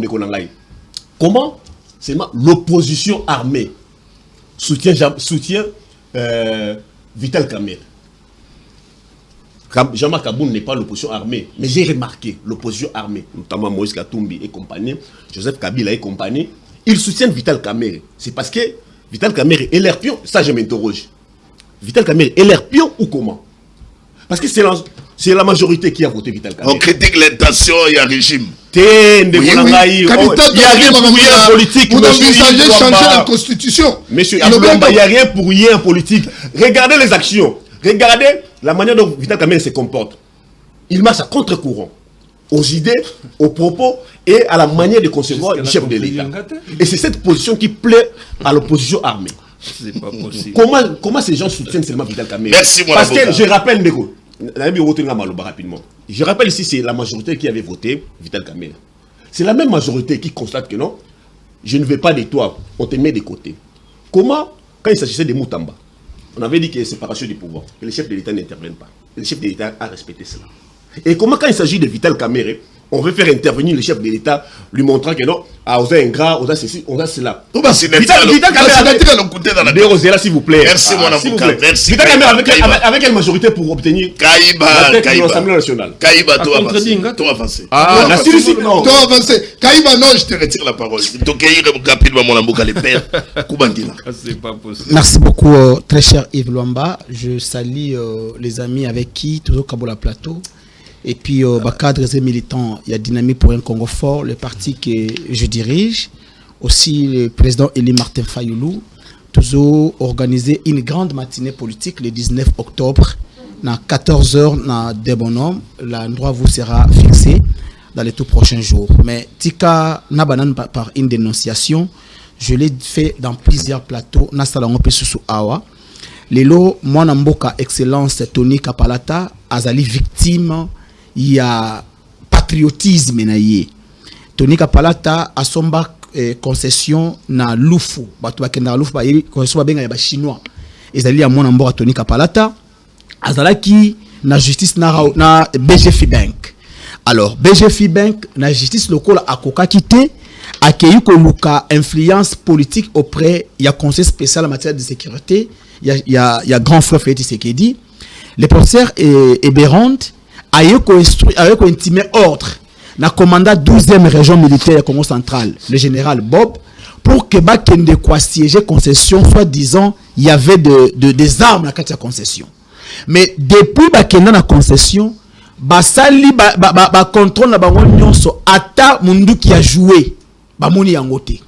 comment seulement l'opposition armée soutient Vital Kamerhe. Jean-Marc Aboun n'est pas l'opposition armée, mais j'ai remarqué l'opposition armée, notamment Moïse Katumbi et compagnie, Joseph Kabila et compagnie, ils soutiennent Vital Kamerhe. C'est parce que Vital Kamerhe est l'air pion. Ça, je m'interroge. Vital Kamerhe est l'air pion ou comment? Parce que c'est la majorité qui a voté Vital Kamerhe. On critique l'intention et un régime. Il y a rien pour rien en politique. Vous envisagez changer la constitution. Monsieur, il n'y a rien pour rien en politique. Regardez les actions. Regardez la manière dont Vital Kamerhe se comporte. Il marche à contre-courant. Aux idées, aux propos et à la manière de concevoir le chef de l'État. Et c'est cette position qui plaît à l'opposition armée. C'est pas possible. Comment ces gens soutiennent seulement Vital Kamerhe? Merci, mon Parce avocat. que je rappelle, Ndeko, rapidement. Je rappelle ici, c'est la majorité qui avait voté Vital Kamerhe. C'est la même majorité qui constate que non, je ne veux pas de toi, on te met de côté. Comment, quand il s'agissait de Moutamba, on avait dit qu'il y a séparation des pouvoirs, que les chefs de l'État n'interviennent pas. Et le chef de l'État a respecté cela. Et comment, quand il s'agit de Vital Kamerhe, on veut faire intervenir le chef de l'État, lui montrant que non, on a un gras, on a ceci, on a cela. Vital Kamerhe, s'il vous plaît. Merci, mon avocat. Merci. Vital Kamerhe, avec quelle majorité pour obtenir la tête de l'Assemblée nationale? Kaïba, toi avancé. Ah, la Syrie, non. Toi avancé. Kaïba, non, je te retire la parole. Donc, rapidement, mon avocat, les pères. Koubangila. C'est pas possible. Merci beaucoup, très cher Yves Luamba. Je salue les amis avec qui, toujours Kabola Plateau. Et puis, cadres et militants, il y a Dynamique pour un Congo fort, le parti que je dirige. Aussi, le président Elie Martin Fayoulou. Toujours organisé une grande matinée politique le 19 octobre. À 14h, dans Debonom, l'endroit vous sera fixé dans les tout prochains jours. Mais Tika Nabanan par une dénonciation, je l'ai fait dans plusieurs plateaux. Nasalangope Susu Awa. Lelo, moi, Namboka Excellence Tony Kapalata, Azali victime. Il y a patriotisme naïe. Tony Kapalata a son concession na Lufu. Batu bakenda Lufu ba concession ba benga ya chinois. Ezali ya mona mboka Tony Kapalata azalaki na justice na BGF Bank. Alors BGF Bank na justice lokola akoka kité accueilli ko luka influence politique auprès ya conseil spécial en matière de sécurité. Il y a grand frère Félix Tshisekedi. Le professeur Eberand a intimé ordre na commandant 12e région militaire du Congo central, le général Bob, pour que Bakende quoi siéger concession, soit disant il y avait des armes dans la concession. Mais depuis Bakende na concession, basali ba contrôle na bango nyonso ata mundu qui a joué ba moni yangote.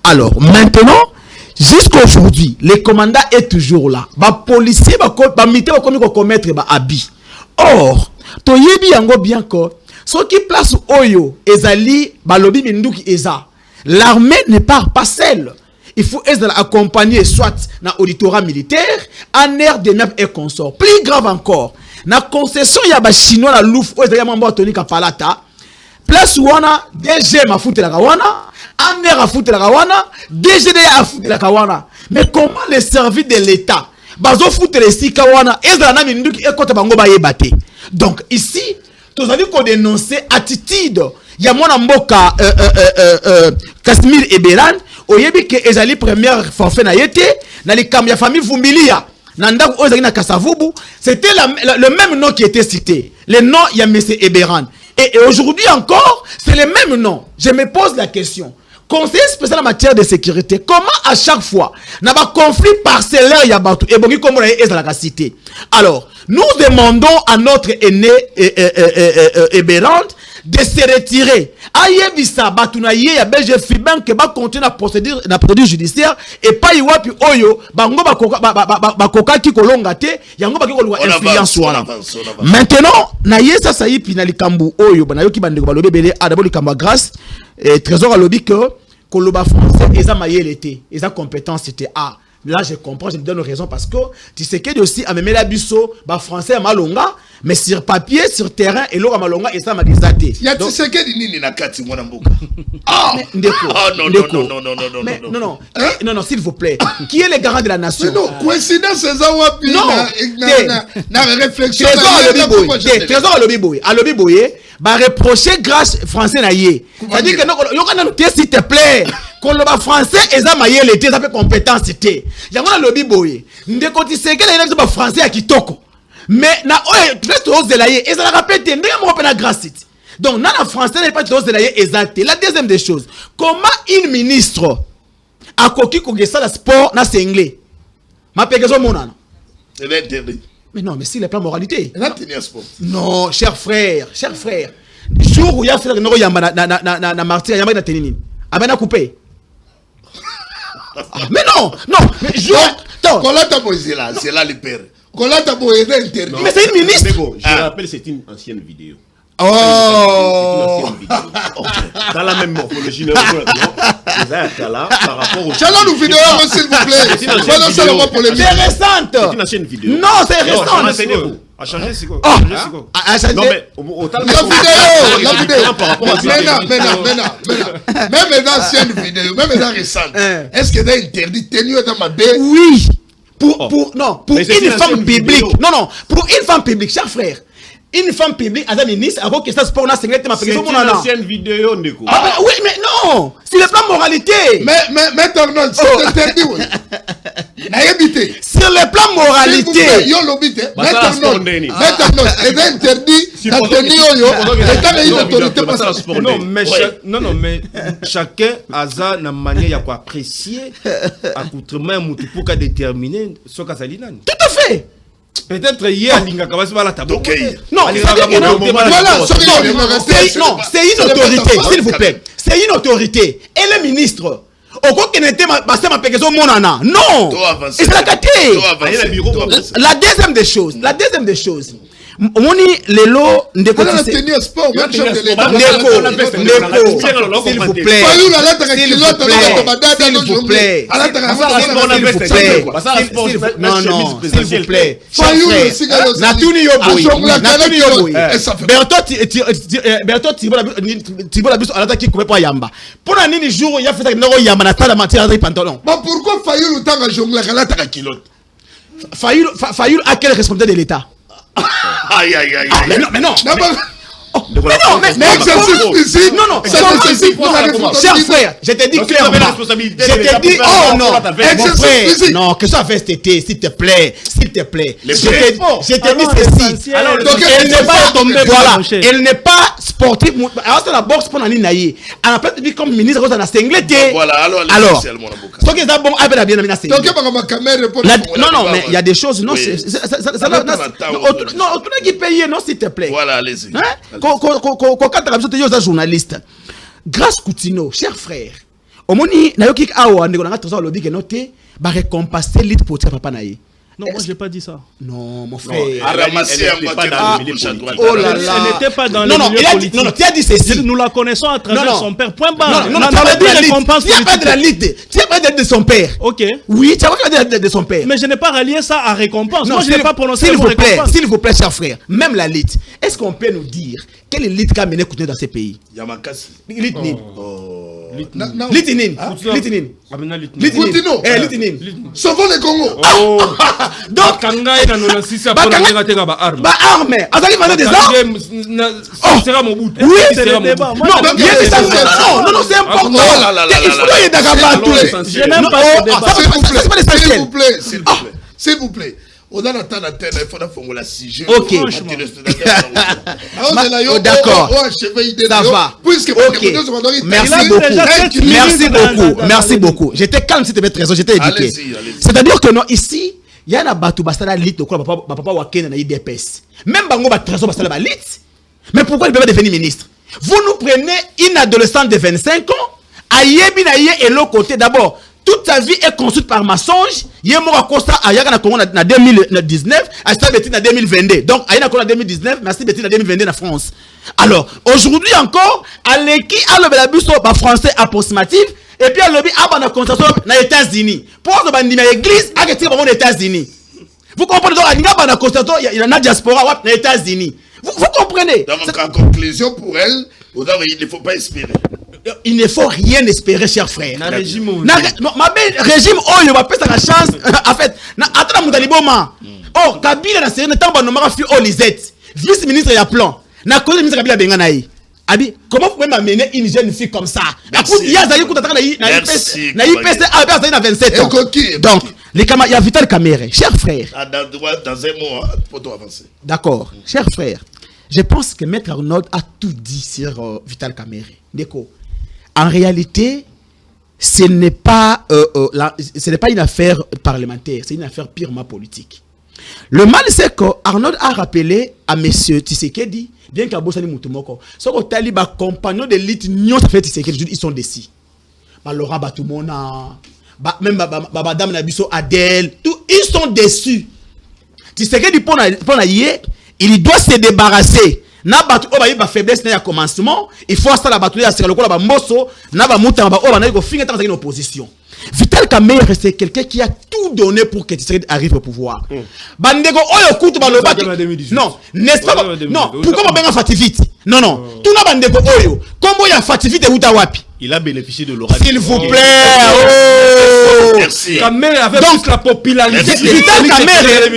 Alors maintenant jusqu'à aujourd'hui, le commandant est toujours là. Ba policier ba militaire ba komi ko commettre ba abi. Or toyebi yango bien ko ce qui place oyo ezali balobi minduki eza l'armée ne part pas seule, il faut être accompagné soit na auditorat militaire en air de neuf et consort. Plus grave encore na concession ya ba chinois la louf o ezali mambo Tony Kapalata place wana DG mafuta la kawana en air afuta la kawana DG afuta la kawana. Mais comment les services de l'État bazo foutre les sika wana ezala na minduki ekota bango ba yebate. Donc ici, tous avez qu'on dénonce attitude. Il y a mon amboka Casimir Eberan, oyebi que ezali première forfait na yete, na les cam ya famille Vumbilia, nanda ozali na Kasavubu, c'était le même nom qui était cité. Le nom il y a monsieur Eberan. Et aujourd'hui encore, c'est le même nom. Je me pose la question. Conseil spécial en matière de sécurité, comment à chaque fois, n'a pas conflit parcellaire Yabatou et Bongi comme on est dans la cité. Alors, nous demandons à notre aîné Eberand de se retirer. Ayebisa Batounaye ya BGF Bank que va continuer la procédure judiciaire et pas Iwapi Oyo bango bakoka ki kolonga te yango baki kolwa influence wana. Maintenant na yesa sayipi na likambu Oyo bana yoki bande ko balobe belé adabo likambu grâce trésor alobi que koloba français eza mayele te eza compétence était a. Là je comprends, je me donne raison parce que tu sais que aussi à même la biso ba français malonga mais sur papier sur terrain et l'ora malonga et ça m'a désaté. Ya tu sais que nini na kati mwana mboka. Ah ndeko. Non s'il vous plaît. Qui est le garant de la nation? Non, coïncidence ça wapi na réflexion. Trésor alobi boye ba reprocher grâce français na yé. C'est-à-dire que yo kana nous s'il te plaît. Quand le français eza mayele te ça fait compétence te. Yango na lobi boye. Ndeko ti seke na ba français ya kitoko. Mais na oye tu ose de la yé eza la répéter ndenge mo pe na grâce. Donc na français n'est pas ose de la yé exact. La deuxième des choses, comment une ministre a koki ko gesa la sport na c'est anglais. Ma pegezo monana. C'est interdit. Mais non, mais si les plans moralité. Non, cher frère. Jour où il y a fait le yamba na martyr yamba na tenini. Abana coupé. Mais non, mais jour. Kolata Moïsela, c'est là le père. Kolata Moïsela interdit. Mais c'est une ministre. Je rappelle, c'est une ancienne vidéo. Oh! Dans la même morphologie, par rapport au. Chalon nous vidéo, s'il vous plaît. C'est récente. C'est une ancienne vidéo. Non, c'est récent. A changé, c'est quoi? Non, mais la vidéo par rapport à ça. Même dans ancienne vidéo, même dans récente. Est-ce que c'est interdit tenu dans ma baie? Oui. pour une femme publique. Non, pour une femme publique, cher frère. Une femme publique, à la ministre, avant que ça se passe, c'est une ancienne vidéo, Ndeko. Oui, mais non, c'est le plan moralité. Mais Arnold, c'est interdit, oui. Sur le plan moralité. Yo l'obité. Mais Arnold, c'est interdit. Non, mais chacun a sa manière de apprécier accoutrement pour déterminer ce qu'a dit. Tout à fait. Peut-être hier, il y a la table. Non, c'est une autorité, s'il vous plaît. C'est une autorité. Et le ministre, au quoi qu'il n'était pas non. Et c'est la caté. La deuxième des choses. Moni lelo ndeko s'il vous plaît Bertot Tibola biso alata ki couper pas yamba pona nini jour ya fait ndako yamba na tala matière de pantalon. Pourquoi Fayulu tanga jongla alata ka kilote? Fayulu a quel responsable de l'État? Aïe. Mais non. Exercice physique. Non. Cher frère, je te dis clairement. Je te dis, oh non. Exercice physique. Non, que ça fait cet été, s'il te plaît. Je te dis ceci. Elle n'est pas sportive. Alors, c'est la boxe pour Nani Naye. Elle n'a pas dit comme ministre, elle a singleté. Voilà, alors. Ce qui est bon, elle a bien amené non, mais il y a des choses. Non, non, qui paye, non, s'il te plaît. Voilà, allez-y. Journaliste. Grâce Coutinho, cher frère, au moni nayoki awa ndeko nga tozo lobby ke noté ba récompenser lit pour papa naïe. Non, moi j'ai pas dit ça. Non, mon frère. Oh là là. Elle n'était pas dans le milieu politique. Non, tu as dit ceci. Nous la connaissons à travers son père. Point barre. Non, tu n'as pas de la liste. Tu n'as pas d'aide de son père. Ok. Oui, tu n'as pas d'aide de son père. Mais je n'ai pas relié ça à récompense. Non, moi, je n'ai pas prononcé le mot récompense. S'il vous plaît, cher frère, même la liste, est-ce qu'on peut nous dire quelle est l'élite qui a mené Coutinho dans ces pays? Yamakasi. Litinin. Sauvons le Congo. Donc, Kangai na nona sisa pour la tega ba arme. Ba arme. Azali vendre des armes. Sera mon bout. Oui, c'est le débat. Non, c'est important. Il faut y aller. Je n'aime pas ce débat. S'il vous plaît. On a la tête, il faut faire la CG. Ok. D'accord. Ça va. Merci beaucoup. J'étais calme si tu avais raison. J'étais éduqué. C'est-à-dire que non, ici, il y a un bateau bastard lit de quoi papa Wakena na IDPS. Même bango ba trésor bastard ba lit. Mais pourquoi il peut pas devenir ministre? Vous nous prenez une adolescente de 25 ans, ayebi na ye et l'autre côté d'abord. Toute sa vie est construite par mensonge. Il y a un constat à Yaga en 2019, à Betty en 2022. Donc, à Yaga en 2019, merci Betty en 2022 en France. Alors, aujourd'hui encore, à l'équipe, à l'obélabu sur le français approximatif, et puis à l'obé, à la concentration aux États-Unis. Pour l'église, à l'église, aux États-Unis. Vous comprenez donc, à la concentration, il y a une diaspora aux États-Unis. Vous comprenez? Donc, en conclusion, pour elle, il ne faut pas espérer. Il ne faut rien espérer, cher frère. Na régime. Ma belle régime, oh, il va pas la chance. En fait, attends, Moudaliboma. Oh, Kabila, na série, n'entend pas fi oh, Lisette. Vice-ministre, il y a plan. Na cause ministre Kabila Benganaï. Abi, comment vous pouvez m'amener une jeune fille comme ça? Il y a Zayi Koutata, na IPC, à 27 ans. Donc, il y a Vital Kamere. Cher frère. Dans un mois, pour toi avancer. D'accord, cher frère. Je pense que Maître Arnold a tout dit sur Vital Kamere. Déco. En réalité, ce n'est pas une affaire parlementaire, c'est une affaire purement politique. Le mal, c'est que Arnold a rappelé à M. Tshisekedi, bien qu'Abosani Moutoumoko, ce que Taliba, compagnon de l'élite, ils sont décis. Laurent Batoumona, même Madame Nabiso Adèle, ils sont déçus. Tshisekedi, il doit se débarrasser. Na batu oba yiba faiblesse na ya commencement, il faut ça la bataille à le la mbosso, na ba muta ba oba na ko finir dans une opposition. Vital Kamere c'est quelqu'un qui a tout donné pour que Tshisekedi arrive au pouvoir. Bandego oyo kutu ba loba. Non, n'est-ce pas? Non, pourquoi ba benga fativite? Non, tout na bandego oyo. Kombo ya fativite uta wapi? Il a bénéficié de l'aura. S'il vous plaît. Merci. Kamere avait plus la popularité. Merci. Vital Kamere.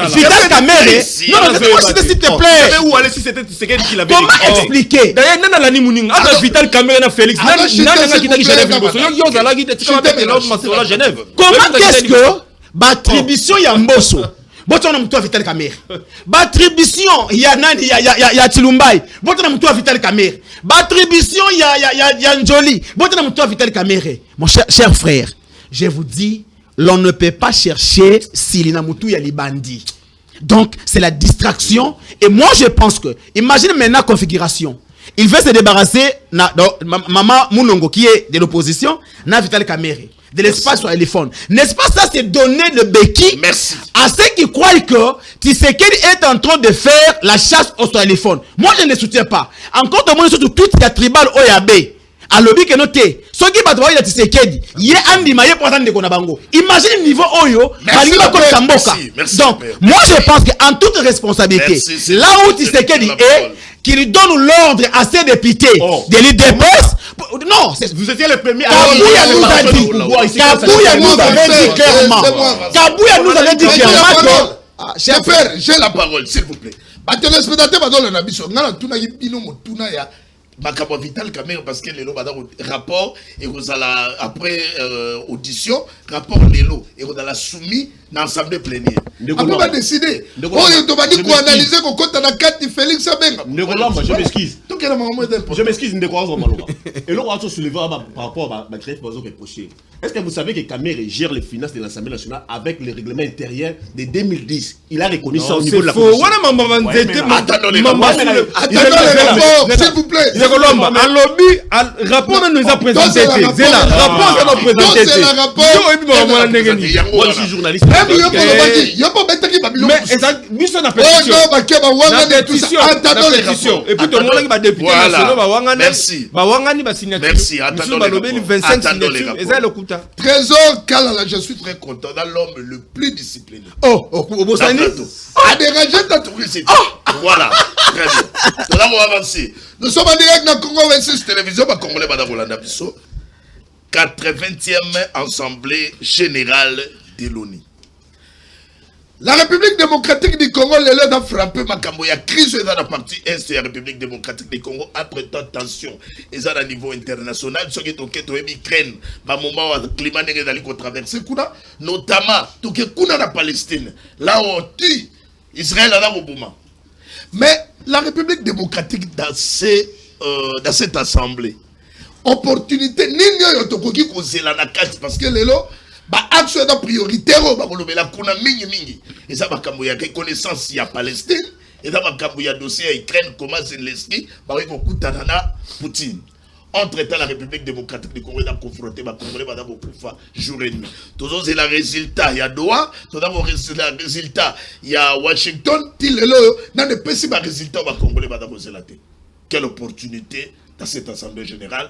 Vital Kamere. Non, laisse-moi citer, s'il te plaît. Où aller si c'était Tshisekedi qui l'avait Comment expliquer? D'ailleurs, nana la nimuning. Ata Vital Kamere na Félix. Alors, Nana qui t'a dit Genève. s'il vous plaît, Yo zala qui t'a dit comment Genève. Comment qu'est-ce que l'attribution ya Mbosso? Botona mtu wa Vital Kamere. L'attribution ya nani ya Chilumbai. Botona mtu wa Vital Kamere. L'attribution ya Njoli. Botona mtu wa Vital Kamere. Mon cher frère, je vous dis, l'on ne peut pas chercher Silina Moutou ya Libandi. Donc, c'est la distraction. Et moi, je pense que, imagine maintenant la configuration. Il veut se débarrasser, Maman Mounongo, qui est de l'opposition, na Vital Kamere. De l'espace sur téléphone. N'est-ce pas ça, c'est donner le béquille à ceux qui croient que Tshisekedi est en train de faire la chasse au téléphone. Moi, je ne le soutiens pas. Encore de moi, surtout tout il y a tribal Oyabe. À l'objet que noté, ceux qui battent la Tshisekedi, y a Andi Maye pour attendre de Konabango. Imagine le niveau Oyo, donc, moi, je pense qu'en toute responsabilité, là où Tshisekedi est, qu'il donne l'ordre à ses députés de l'IDPS. Non, vous étiez le premier. Kabouya nous a dit clairement. Kabouya nous avait dit clairement que. Cher frère, j'ai la parole, s'il vous plaît. Téléspectateur, on a dit Makabo Vital Kamere parce que les lots rapport et vous allez après audition rapport les lots et vous allez soumis dans l'assemblée plénière. Après on va décider. Oh il va dire qu'on analyser qu'on compte dans la carte de Félix Abenga. Je m'excuse. Je m'excuse de quoi et là on va soulever par rapport à ma création reproché. Est-ce que vous savez que Kamere gère les finances de l'Assemblée nationale avec les règlements intérieurs de 2010? Il a reconnu ça au niveau de la commission. Attendons les rapports, s'il vous plaît. Un lobby, rapport nous a présenté. C'est là, rapport nous a présenté. C'est le rapport. Moi je suis journaliste. Mais ça n'a pétition. Attendons les rapports. Et puis tout le monde qui va député national, merci. Merci. Attendons les rapports. Trésor Kalala, je suis très content dans l'homme le plus discipliné. Au Bosani. A dérangé ta touriste. Voilà. Très bien. Nous allons avancer. Nous sommes en direct dans Congo 26 télévision. Congolais Badagolanda Bisso. 80e Assemblée Générale de l'ONU. La République démocratique du Congo, les a frappé Makambo. Il y a crise dans la partie est de la République démocratique du Congo. Après tant tension, ils sont à niveau international. Ce qui est au Ukraine, au moment où le climat n'est pas traversé, notamment, tout ce qui est la Palestine, là où on tue Israël, là où on. Mais la République démocratique dans cette assemblée, opportunité, n'y parce que les lots, axe prioritaire la kuna mingi et ça va y a reconnaissance il y a Palestine et ça va y a dossier à Ukraine comment Zelensky va kutana Poutine. Entre-temps, la République démocratique du Congo est confrontée à Congolais jour et nuit. Toujours c'est le résultat, il y a Doha, toujours le résultat, il y a Washington, il y a des petits résultats à Congolais. Quelle opportunité dans cette assemblée générale.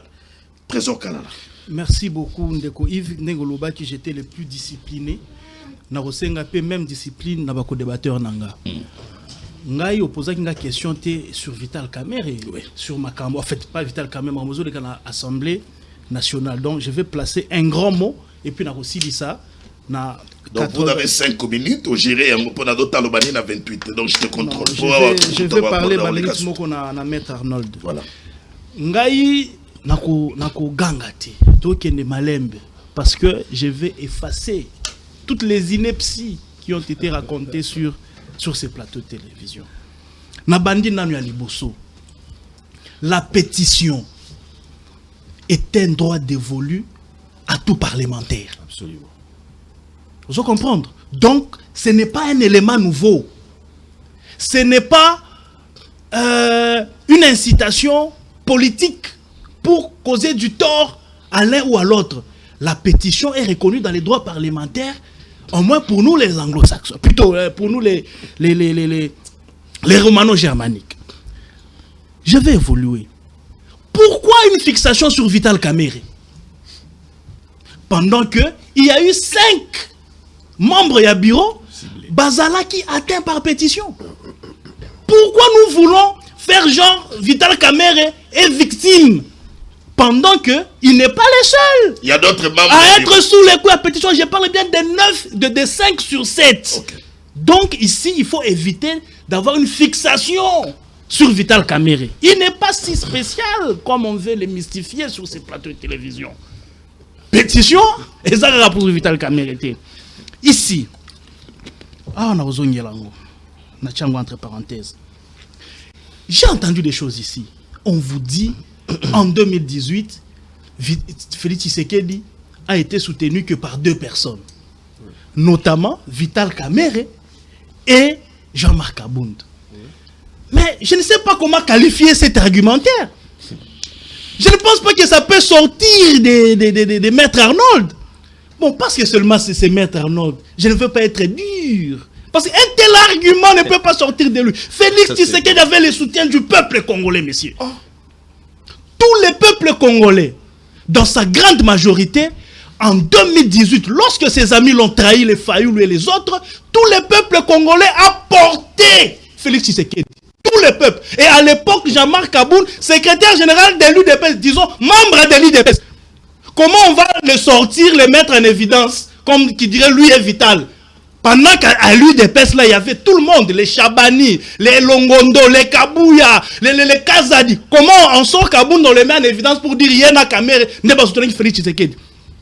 Trésor Kalala. Merci beaucoup Ndeko Yves Ndengoloba qui j'étais le plus discipliné. Na rosenga pe même discipline na bako débatteur nanga. Ngai opposé une question sur Vital Kamere, sur Makambo. En fait pas Vital Kamere, mais de l'Assemblée nationale. Donc je vais placer un grand mot et puis na aussi dit ça. Donc vous avez 5 minutes au gérer un pour d'autres talobani na 28. Donc je te contrôle. Je vais parler de mot qu'on a Maître Arnold. Voilà. Ngai nako gangati tokende malembe parce que je vais effacer toutes les inepties qui ont été racontées sur ces plateaux de télévision. Nabandi nanu ya liboso. La pétition est un droit dévolu à tout parlementaire. Absolument. Vous comprendre? Donc, ce n'est pas un élément nouveau. Ce n'est pas une incitation politique pour causer du tort à l'un ou à l'autre. La pétition est reconnue dans les droits parlementaires, au moins pour nous les anglo-saxons, plutôt pour nous les romano-germaniques. Je vais évoluer. Pourquoi une fixation sur Vital Kamere? Pendant que il y a eu 5 membres du bureau, Bazala qui atteint par pétition. Pourquoi nous voulons faire genre Vital Kamere est victime pendant qu'il n'est pas le seul. Il y a d'autres membres. À être sous les coups à pétition, je parle bien des 5 sur 7. Okay. Donc ici, il faut éviter d'avoir une fixation sur Vital Kamerhe. Il n'est pas si spécial comme on veut le mystifier sur ces plateaux de télévision. Pétition, et ça va pour Vital Kamerhe. Ici, on a besoin de entre parenthèses. J'ai entendu des choses ici. On vous dit, en 2018, Félix Tshisekedi a été soutenu que par 2 personnes. Notamment Vital Kamerhe et Jean-Marc Abound. Mais je ne sais pas comment qualifier cet argumentaire. Je ne pense pas que ça peut sortir de Maître Arnold. Bon, parce que seulement c'est Maître Arnold. Je ne veux pas être dur. Parce qu'un tel argument ne peut pas sortir de lui. Félix Tshisekedi avait le soutien du peuple congolais, messieurs. Oh. Tous les peuples congolais, dans sa grande majorité, en 2018, lorsque ses amis l'ont trahi, les Fayoulou et les autres, tous les peuples congolais ont porté Félix Tshisekedi. Tous les peuples. Et à l'époque, Jean-Marc Abound, secrétaire général de l'UDPS, disons, membre de l'UDPS. Comment on va le sortir, le mettre en évidence, comme qui dirait lui est vital? Pendant qu'à l'UDPS, là, il y avait tout le monde, les Chabani, les Longondo, les Kabouya, les Kazadi. Comment on sort Kabound, on le met en évidence pour dire Yéna Kamerhe n'est pas soutenu Félix Tshisekedi?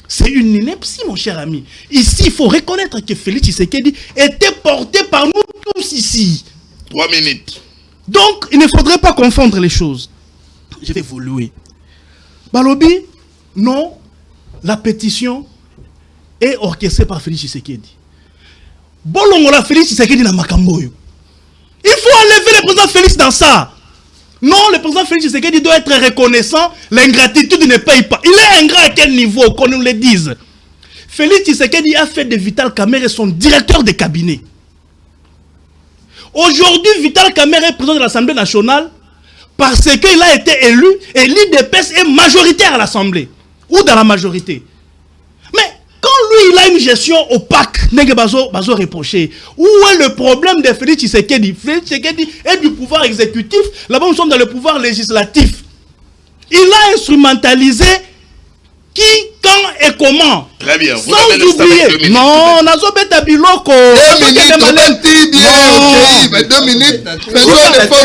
C'est une ineptie, mon cher ami. Ici, il faut reconnaître que Félix Tshisekedi était porté par nous tous ici. 3 minutes. Donc, il ne faudrait pas confondre les choses. Je vais évoluer. Balobi, non, la pétition est orchestrée par Félix Tshisekedi. Bolongola Félix Tshisekedi na makamboyo. Il faut enlever le président Félix dans ça. Non, le président Félix Tshisekedi doit être reconnaissant. L'ingratitude ne paye pas. Il est ingrat à quel niveau, qu'on nous le dise? Félix Tshisekedi a fait de Vital Kamerhe son directeur de cabinet. Aujourd'hui, Vital Kamerhe est président de l'Assemblée nationale parce qu'il a été élu et l'UDPS est majoritaire à l'Assemblée ou dans la majorité. Mais quand lui, il a une gestion opaque, n'est-ce pas reproché. Où est le problème de Félix Tshisekedi? Félix Tshisekedi est du pouvoir exécutif, là-bas nous sommes dans le pouvoir législatif. Il a instrumentalisé qui, quand et comment. Très bien. Vous sans oublier. Non, Nazo Beta Biloko. 2 minutes, on a dit bien, ok, mais 2 minutes. Faisons l'effort.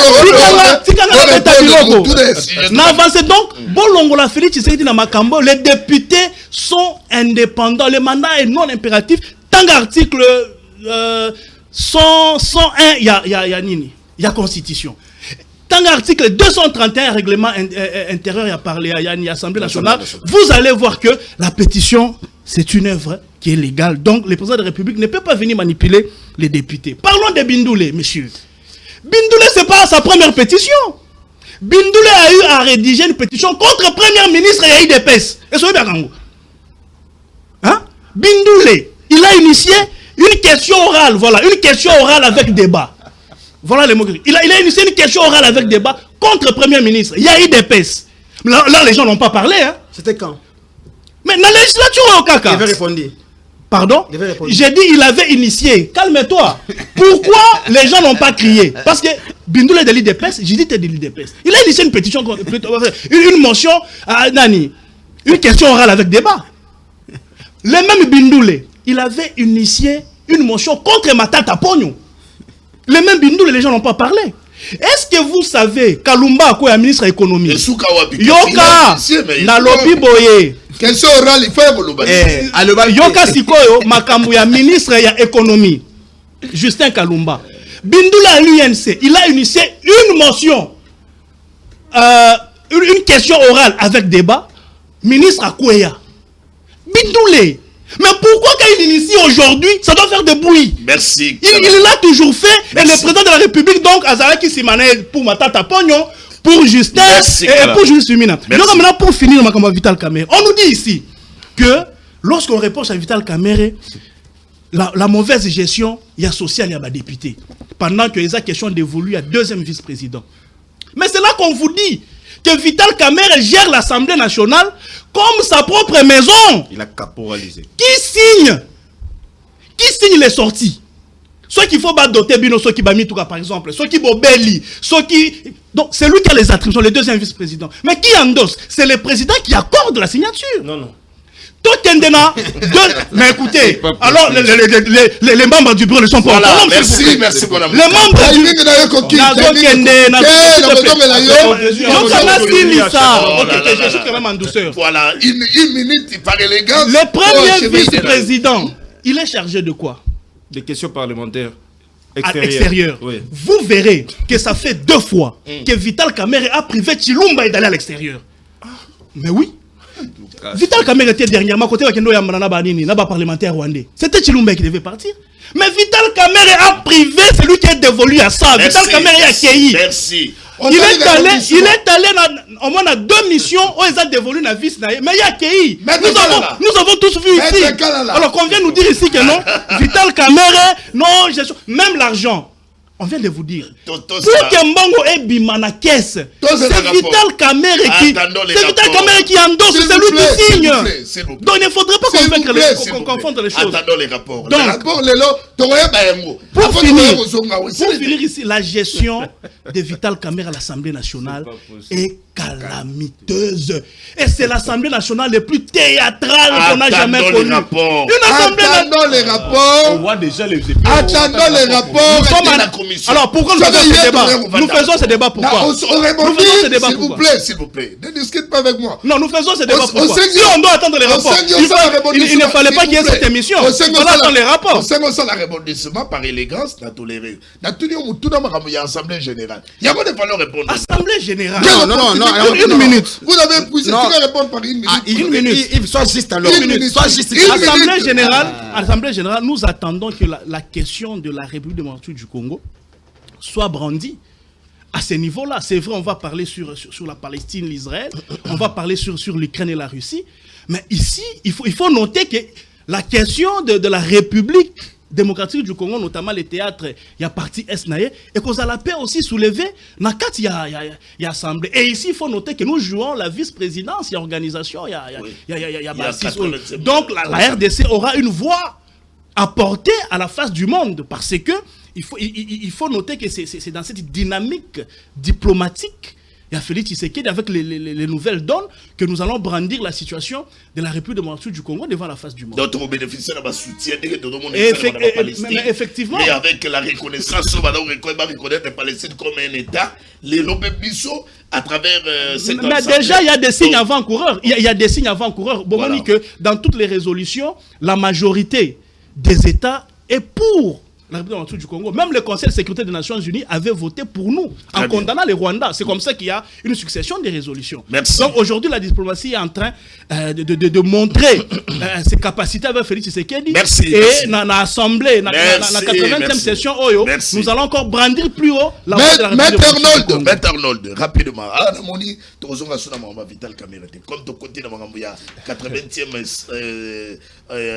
N'avancez donc. Bolongola Félix Tshisekedi na Makambo, les députés sont indépendants. Le mandat est non impératif. Tant qu'article 101, il y a constitution. Tant qu'article 231 règlement intérieur, il y a parlé à l'Assemblée nationale, vous allez voir que la pétition, c'est une œuvre qui est légale. Donc, le président de la République ne peut pas venir manipuler les députés. Parlons de Bindoulé, monsieur. Bindoulé, ce n'est pas sa première pétition. Bindoulé a eu à rédiger une pétition contre le Premier ministre et IDPS. Et soyez bien hein? Bindoulé, il a initié une question orale, voilà, une question orale avec débat. Voilà les mots. Il a initié une question orale avec débat contre le Premier ministre. Il y a IDPS. Là, les gens n'ont pas parlé. Hein? C'était quand? Mais dans la législature au caca. Il avait répondu. Pardon? J'ai dit il avait initié. Calme-toi. Pourquoi les gens n'ont pas crié? Parce que Bindoulé est de l'IDPS, j'ai dit de l'IDPS. Il a initié une pétition, une motion à Nani. Une question orale avec débat. Le même Bindoulé, il avait initié une motion contre Matata Pogno. Le même Bindoulé, les gens n'ont pas parlé. Est-ce que vous savez, Kalumba, quoi, ministre de l'économie? Yoka, Nalobi Boye. Question orale, il faut Yoka Sikoyo, Makambuya, ministre de l'économie. Justin Kalumba. Bindoulé à l'UNC, il a initié une motion, une question orale avec débat. Ministre Akouya. Bindoulé. Mais pourquoi quand il initie aujourd'hui, ça doit faire de bruit? Merci. Il l'a toujours fait. Merci. Et le président de la République, donc, Azaraki Simane pour Matata Pognon, pour Justin et pour Jules Sumina. Donc maintenant, pour finir, Vital Kamerhe, on nous dit ici que lorsqu'on reproche à Vital Kamerhe la mauvaise gestion, il y a social, il y a député. Pendant qu'il y a question d'évoluer à deuxième vice-président. Mais c'est là qu'on vous dit que Vital Kamerhe gère l'Assemblée nationale comme sa propre maison. Il a caporalisé. Qui signe les sorties? Ceux qu'il faut doter bino, ceux qui bami tout cas par exemple, ceux qui bobeli, ceux qui donc c'est lui qui a les attributions, le deuxième vice-président. Mais qui endosse? C'est le président qui accorde la signature. Non. Mais écoutez, alors les membres du bureau ne sont pas voilà, autonomes. merci mon ami. Les membres je suis quand même en douceur. Voilà, une minute par élégance. Le premier vice-président, il est chargé de quoi? Des questions parlementaires extérieures. Oui. Vous verrez que ça fait 2 fois que Vital Kamerhe a privé Chilumba d'aller à l'extérieur. Mais oui. Vital Kamerhe était dernièrement côté de parlementaire rwandais. C'était Chilumba qui devait partir. Mais Vital Kamerhe a privé celui qui est dévolu à ça. Vital Kamerhe a accueilli. Merci. Il est allé au moins à 2 missions où ils ont dévolu la vis. Mais il a accueilli. Nous avons tous vu ici. Alors qu'on vient nous dire ici que non, Vital Kamerhe, non, même l'argent. On vient de vous dire. Pour que Mbongo ait bimana caisse, c'est Vital Kamerhe qui endosse, c'est lui qui signe. Donc il ne faudrait pas qu'on confondre les choses. Attendons les rapports. Pour finir ici, la gestion de Vital Kamerhe à l'Assemblée nationale est calamiteuse. Et c'est l'Assemblée nationale la plus théâtrale qu'on a jamais connue. Attendons les rapports. On voit déjà les Attendons les rapports. Alors pourquoi nous faisons ce débat? Nous faisons ce débat pourquoi? Nous faisons ce débat pourquoi? S'il vous plaît, ne discute pas avec moi. Non, nous faisons ce débat pourquoi? Si on doit attendre les rapports, il ne fallait pas qu'il y ait cette émission. Il fallait attendre les rapports. On sait que la rebondissement par élégance n'a toléré. N'a tenu au tout dans ma assemblée générale. Il y a pas de falloir répondre. Assemblée générale. Non, une minute. Vous avez poussé, tu vas répondre par une minute. Une minute. Yves, sois juste alors. Assemblée générale, nous attendons que la question de la République démocratique du Congo soit brandie. À ce niveau-là, c'est vrai, on va parler sur la Palestine, l'Israël, on va parler sur l'Ukraine et la Russie, mais ici, il faut noter que la question de la République démocratique du Congo, notamment les théâtres, il y a parti Esnaye, et qu'on a la paix aussi soulevé, il y a assemblée. Et ici, il faut noter que nous jouons la vice-présidence, il y a organisation, il y a donc la RDC aura une voix à porter à la face du monde, parce que il faut noter que c'est dans cette dynamique diplomatique, il y a Félix Tshisekedi avec les nouvelles donnes que nous allons brandir la situation de la République démocratique du Congo devant la face du monde. D'autres bénéficiaires de soutien de tout le monde. Effectivement. Et avec la reconnaissance, on va reconnaître la Palestine comme un État, les Lopé-Bissot à travers cette mais déjà, il y a des signes avant-coureurs. Il y a des signes avant-coureurs. Bon, on dit que dans toutes les résolutions, la majorité des États est pour la République démocratique du Congo. Même le Conseil de sécurité des Nations Unies avait voté pour nous en condamnant les Rwandais. C'est comme ça qu'il y a une succession de résolutions. Merci. Donc aujourd'hui, la diplomatie est en train de montrer ses capacités avec Félix Tshisekedi. Merci. Et dans l'Assemblée, dans la 80e session, nous allons encore brandir plus haut la voix de la République démocratique du Congo. Maître Arnold, rapidement. Ah, Namoni, Tozonga Suna Mamba Vital Kamerhe. Comme tu continues dans la 80e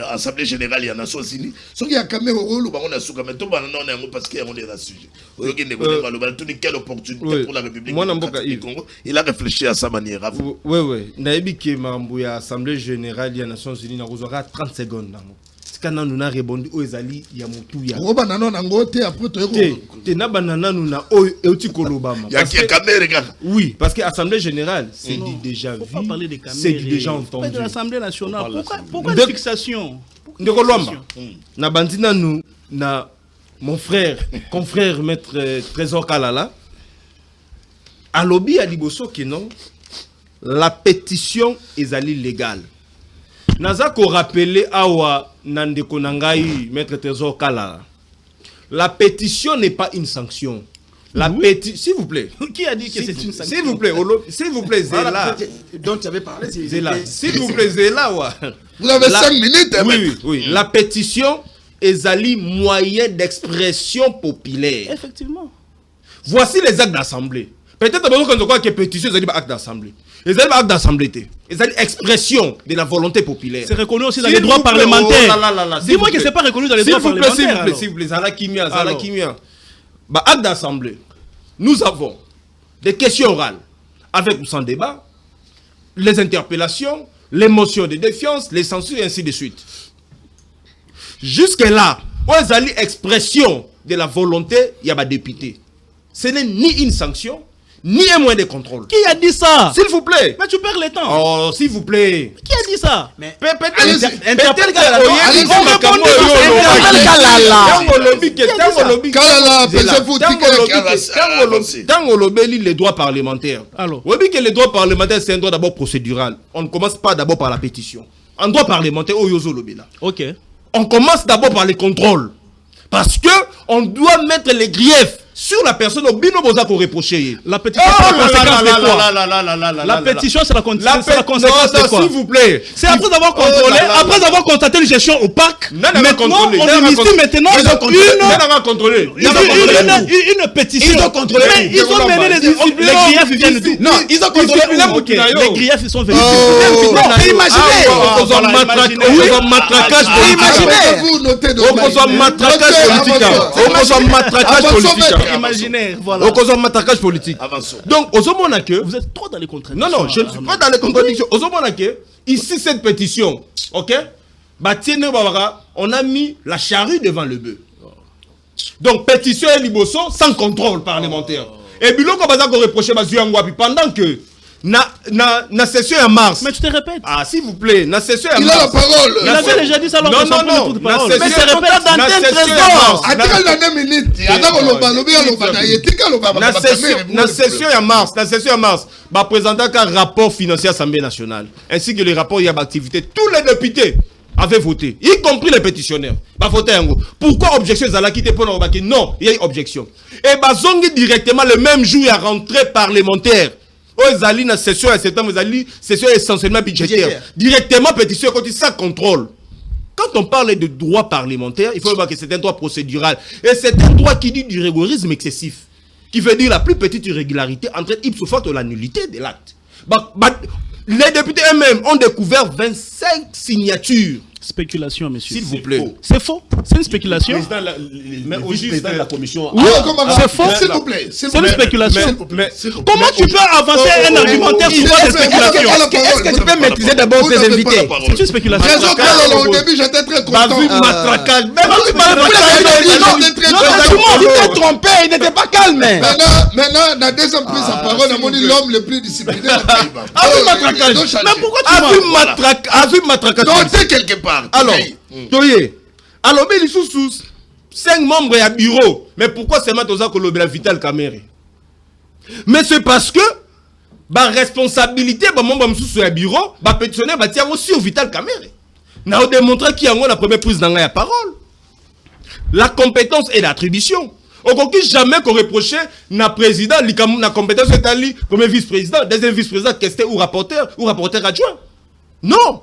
Assemblée générale des Nations Unies. Ce qui a Kamerhe au rôle, on a souka. Mais tout le monde parce qu'il y a un sujet. Quelle opportunité pour la République du Congo. Il a réfléchi à sa manière. Oui. Naïbi qui est membre de l'Assemblée générale des Nations Unies, nous aura 30 secondes. Quand nous avons répondu aux alliés, il y a mon tout. Il y a oui, parce que l'Assemblée générale, c'est déjà vu, c'est déjà entendu. De l'Assemblée nationale, pourquoi une fixation? Mon frère, confrère, maître Trésor Kalala, a lobby à Liboso que non, la pétition est légale. Nazako rappelé Awa Nandeko Nangai, maître Trésor Kalala. La pétition n'est pas une sanction. La s'il vous plaît. Qui a dit que c'est une sanction? S'il vous plaît, Zéla. Dont tu avais parlé, Zéla. S'il vous plaît, Zéla. Vous avez 5 minutes. Oui. La pétition est moyen d'expression populaire. Effectivement. Voici les actes d'assemblée. Peut-être que vous croyez que pétition est un acte d'assemblée. Les actes d'assemblée, c'est expression de la volonté populaire. C'est reconnu aussi dans les droits parlementaires. Dis-moi que ce n'est pas reconnu dans les droits parlementaires. S'il vous plaît, Zala Kimia. Acte d'assemblée. Nous avons des questions orales avec ou sans débat, les interpellations, les motions de défiance, les censures et ainsi de suite. Jusque-là, ezali expression de la volonté ya ba député. Ce n'est ni une sanction ni un moyen de contrôle. Qui a dit ça? S'il vous plaît. Mais tu perds le temps. Oh, s'il vous plaît. Qui a dit ça? Mais Tant on obéit les droits parlementaires. Alors. Oui, que les droits parlementaires, c'est un droit d'abord procédural. On ne commence pas d'abord par la pétition. Un droit parlementaire, Ok. on commence d'abord par les contrôles. Parce que on doit mettre les griefs sur la personne au bino boza qu'on reprocher. La pétition, c'est la conséquence de quoi? La pétition, c'est la conséquence de quoi? S'il vous plaît. C'est après avoir contrôlé, après avoir constaté une gestion opaque. Maintenant, on initie maintenant une pétition. Ils ont contrôlé. Mais ils ont mené les griefs, ils viennent d'où? Non, ils ont contrôlé. Les griefs, ils sont venus. Imaginez. Imaginaire, voilà. Matraquage politique. Avançons. Donc, aux hommes, on a que. Vous êtes trop dans les contradictions. Non, je ne suis pas dans les contradictions. Aux hommes, on a que. Ici, cette pétition, ok? On a mis la charrue devant le bœuf. Donc, pétition et liboso sans contrôle parlementaire. Et puis, l'on va reprocher pendant que. Na session en mars. Mais tu te répètes. Ah, s'il vous plaît, na session en Il mars. a la parole. Il avait déjà dit ça lors de son premier tour de parole. Mais c'est répète dans un trésor. Atika la 2 minutes. Atika loba lobi loba na yetika loba. Na session en mars, va présenter un rapport financier à l'Assemblée nationale ainsi que les rapports d'activité. Tous les députés avaient voté, y compris les pétitionnaires. Bah voté en gros. Pourquoi objection Zala quitté pour nous dire non, il y a une objection. Et bah zongi directement le même jour à rentrée parlementaire. Aux alliés dans session à septembre, aux alliés session essentiellement budgétaire. Directement pétition quand il sans contrôle. Quand on parle de droit parlementaire, il faut voir que c'est un droit procédural. Et c'est un droit qui dit du rigorisme excessif. Qui veut dire la plus petite irrégularité entraîne ipso facto la nullité de l'acte. Les députés eux-mêmes ont découvert 25 signatures. Spéculation, monsieur. S'il vous plaît. C'est faux. C'est une spéculation. Mais au président de la commission. Oui, c'est faux. S'il vous plaît. C'est une spéculation. Mais Comment tu peux avancer un argumentaire sur des spéculations? Est-ce que tu peux maîtriser d'abord tes invités? C'est une spéculation. Raison que au début j'étais très content. Bavu matraquage. Il t'est trompé, il n'était pas calme. Maintenant, dans la deuxième prise en parole, on dit l'homme le plus discipliné. Avu matraquage. Mais pourquoi tu Avu matraquage? Donc, quelque part. Alors, Toye. Alors, mais les sous 5 membres à bureau. Mais pourquoi c'est maintenant que l'objet Vital Kamere? Mais c'est parce que la responsabilité de membre sous à bureau, va pétitionner aussi au Vital Kamere. N'a démontré qui a la première prise dans la parole. La compétence et l'attribution. On ne jamais qu'on reprochait na président, la compétence est allée comme vice-président, deuxième vice-président, question ou rapporteur adjoint. Non.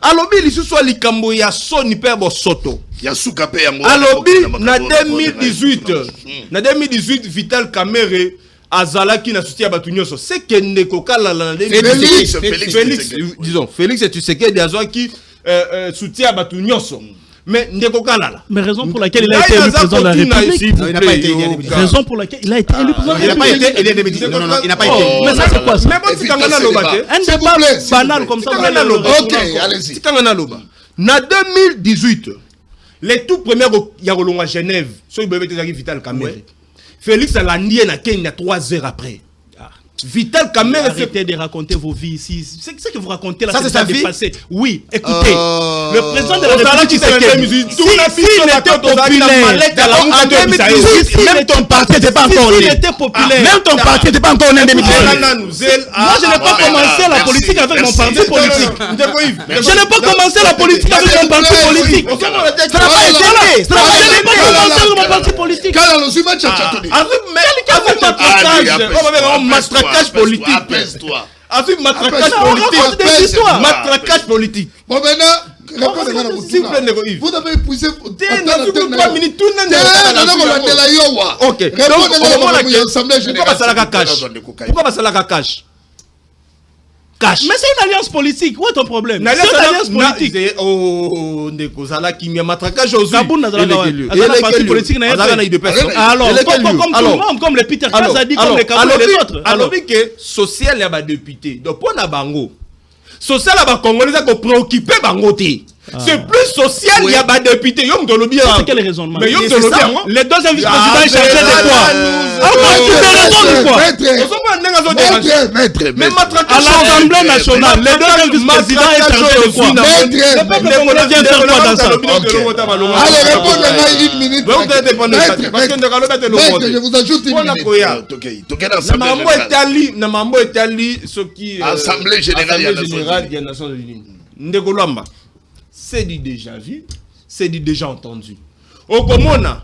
Alors, il soit likambo ya soni perbo soto. Alors, na 2018, Vital Kamere azalaki na soutien batunyoso. C'est que nekokala la Félix et Tshisekedi azwaki soutien batunyoso. Mais mais raison pour laquelle il a été élu président de la République. Il n'a pas été élu. Raison pour laquelle il a été élu président de la Il n'a pas République. été élu. Non, il n'a pas été élu. Mais ça, c'est quoi ça? Mais bon, si Kangana Loba, Un débat banal comme ça. Ok, allez-y. En 2018, les tout premiers Yarolong à Genève, sur le Vital Kamere, Félix a landié na Kenya 3 heures après. Vital Kamere, arrêtez de raconter vos vies ici. C'est ce que vous racontez là. Ça, c'est sa vie. Oui, écoutez. Le président de la République, s'il était populaire, même ton parti n'était pas encore né. S'il était populaire. Même ton parti n'était pas encore né en 2018. Moi, je n'ai pas commencé la politique avec mon parti politique. Je n'ai pas commencé la politique avec mon parti politique. Ça n'a pas été. Je n'ai pas commencé avec mon parti politique. Matraquage politique. Apaise-toi. Avec matraquage politique. Matraquage politique. Bon, maintenant, répondez-moi. S'il vous plaît, vous avez épuisé. 3 minutes, tout le monde. Ok. Donc, pourquoi ça la cache? Cache. Mais c'est une alliance politique. Où est ton problème? C'est une alliance politique. Oh, Nekozala qui m'a matraquage aux Kaboun n'a pas de parti politique. Alors, comme le Peter Kaz a dit, comme les Kaboun et les autres. Alors, que social, il y a des députés. Donc, pour la bango. Social, il y a des Congolais qui sont préoccupés bangoté. C'est plus social, il y a des députés. C'est quel raisonnement? Mais les deuxièmes vice-présidents ils chargés de quoi? Mais à l'Assemblée nationale, les deuxièmes vice-présidents sont chargés de quoi? Le peuple congolais vient faire quoi dans ça? Allez, répondez-moi une minute. Maître, je vous ajoute une minute. Namambo Etali, ce qui Assemblée générale des Nations Unies. Ndegolamba, c'est dit déjà vu, c'est dit déjà entendu. Au Komona,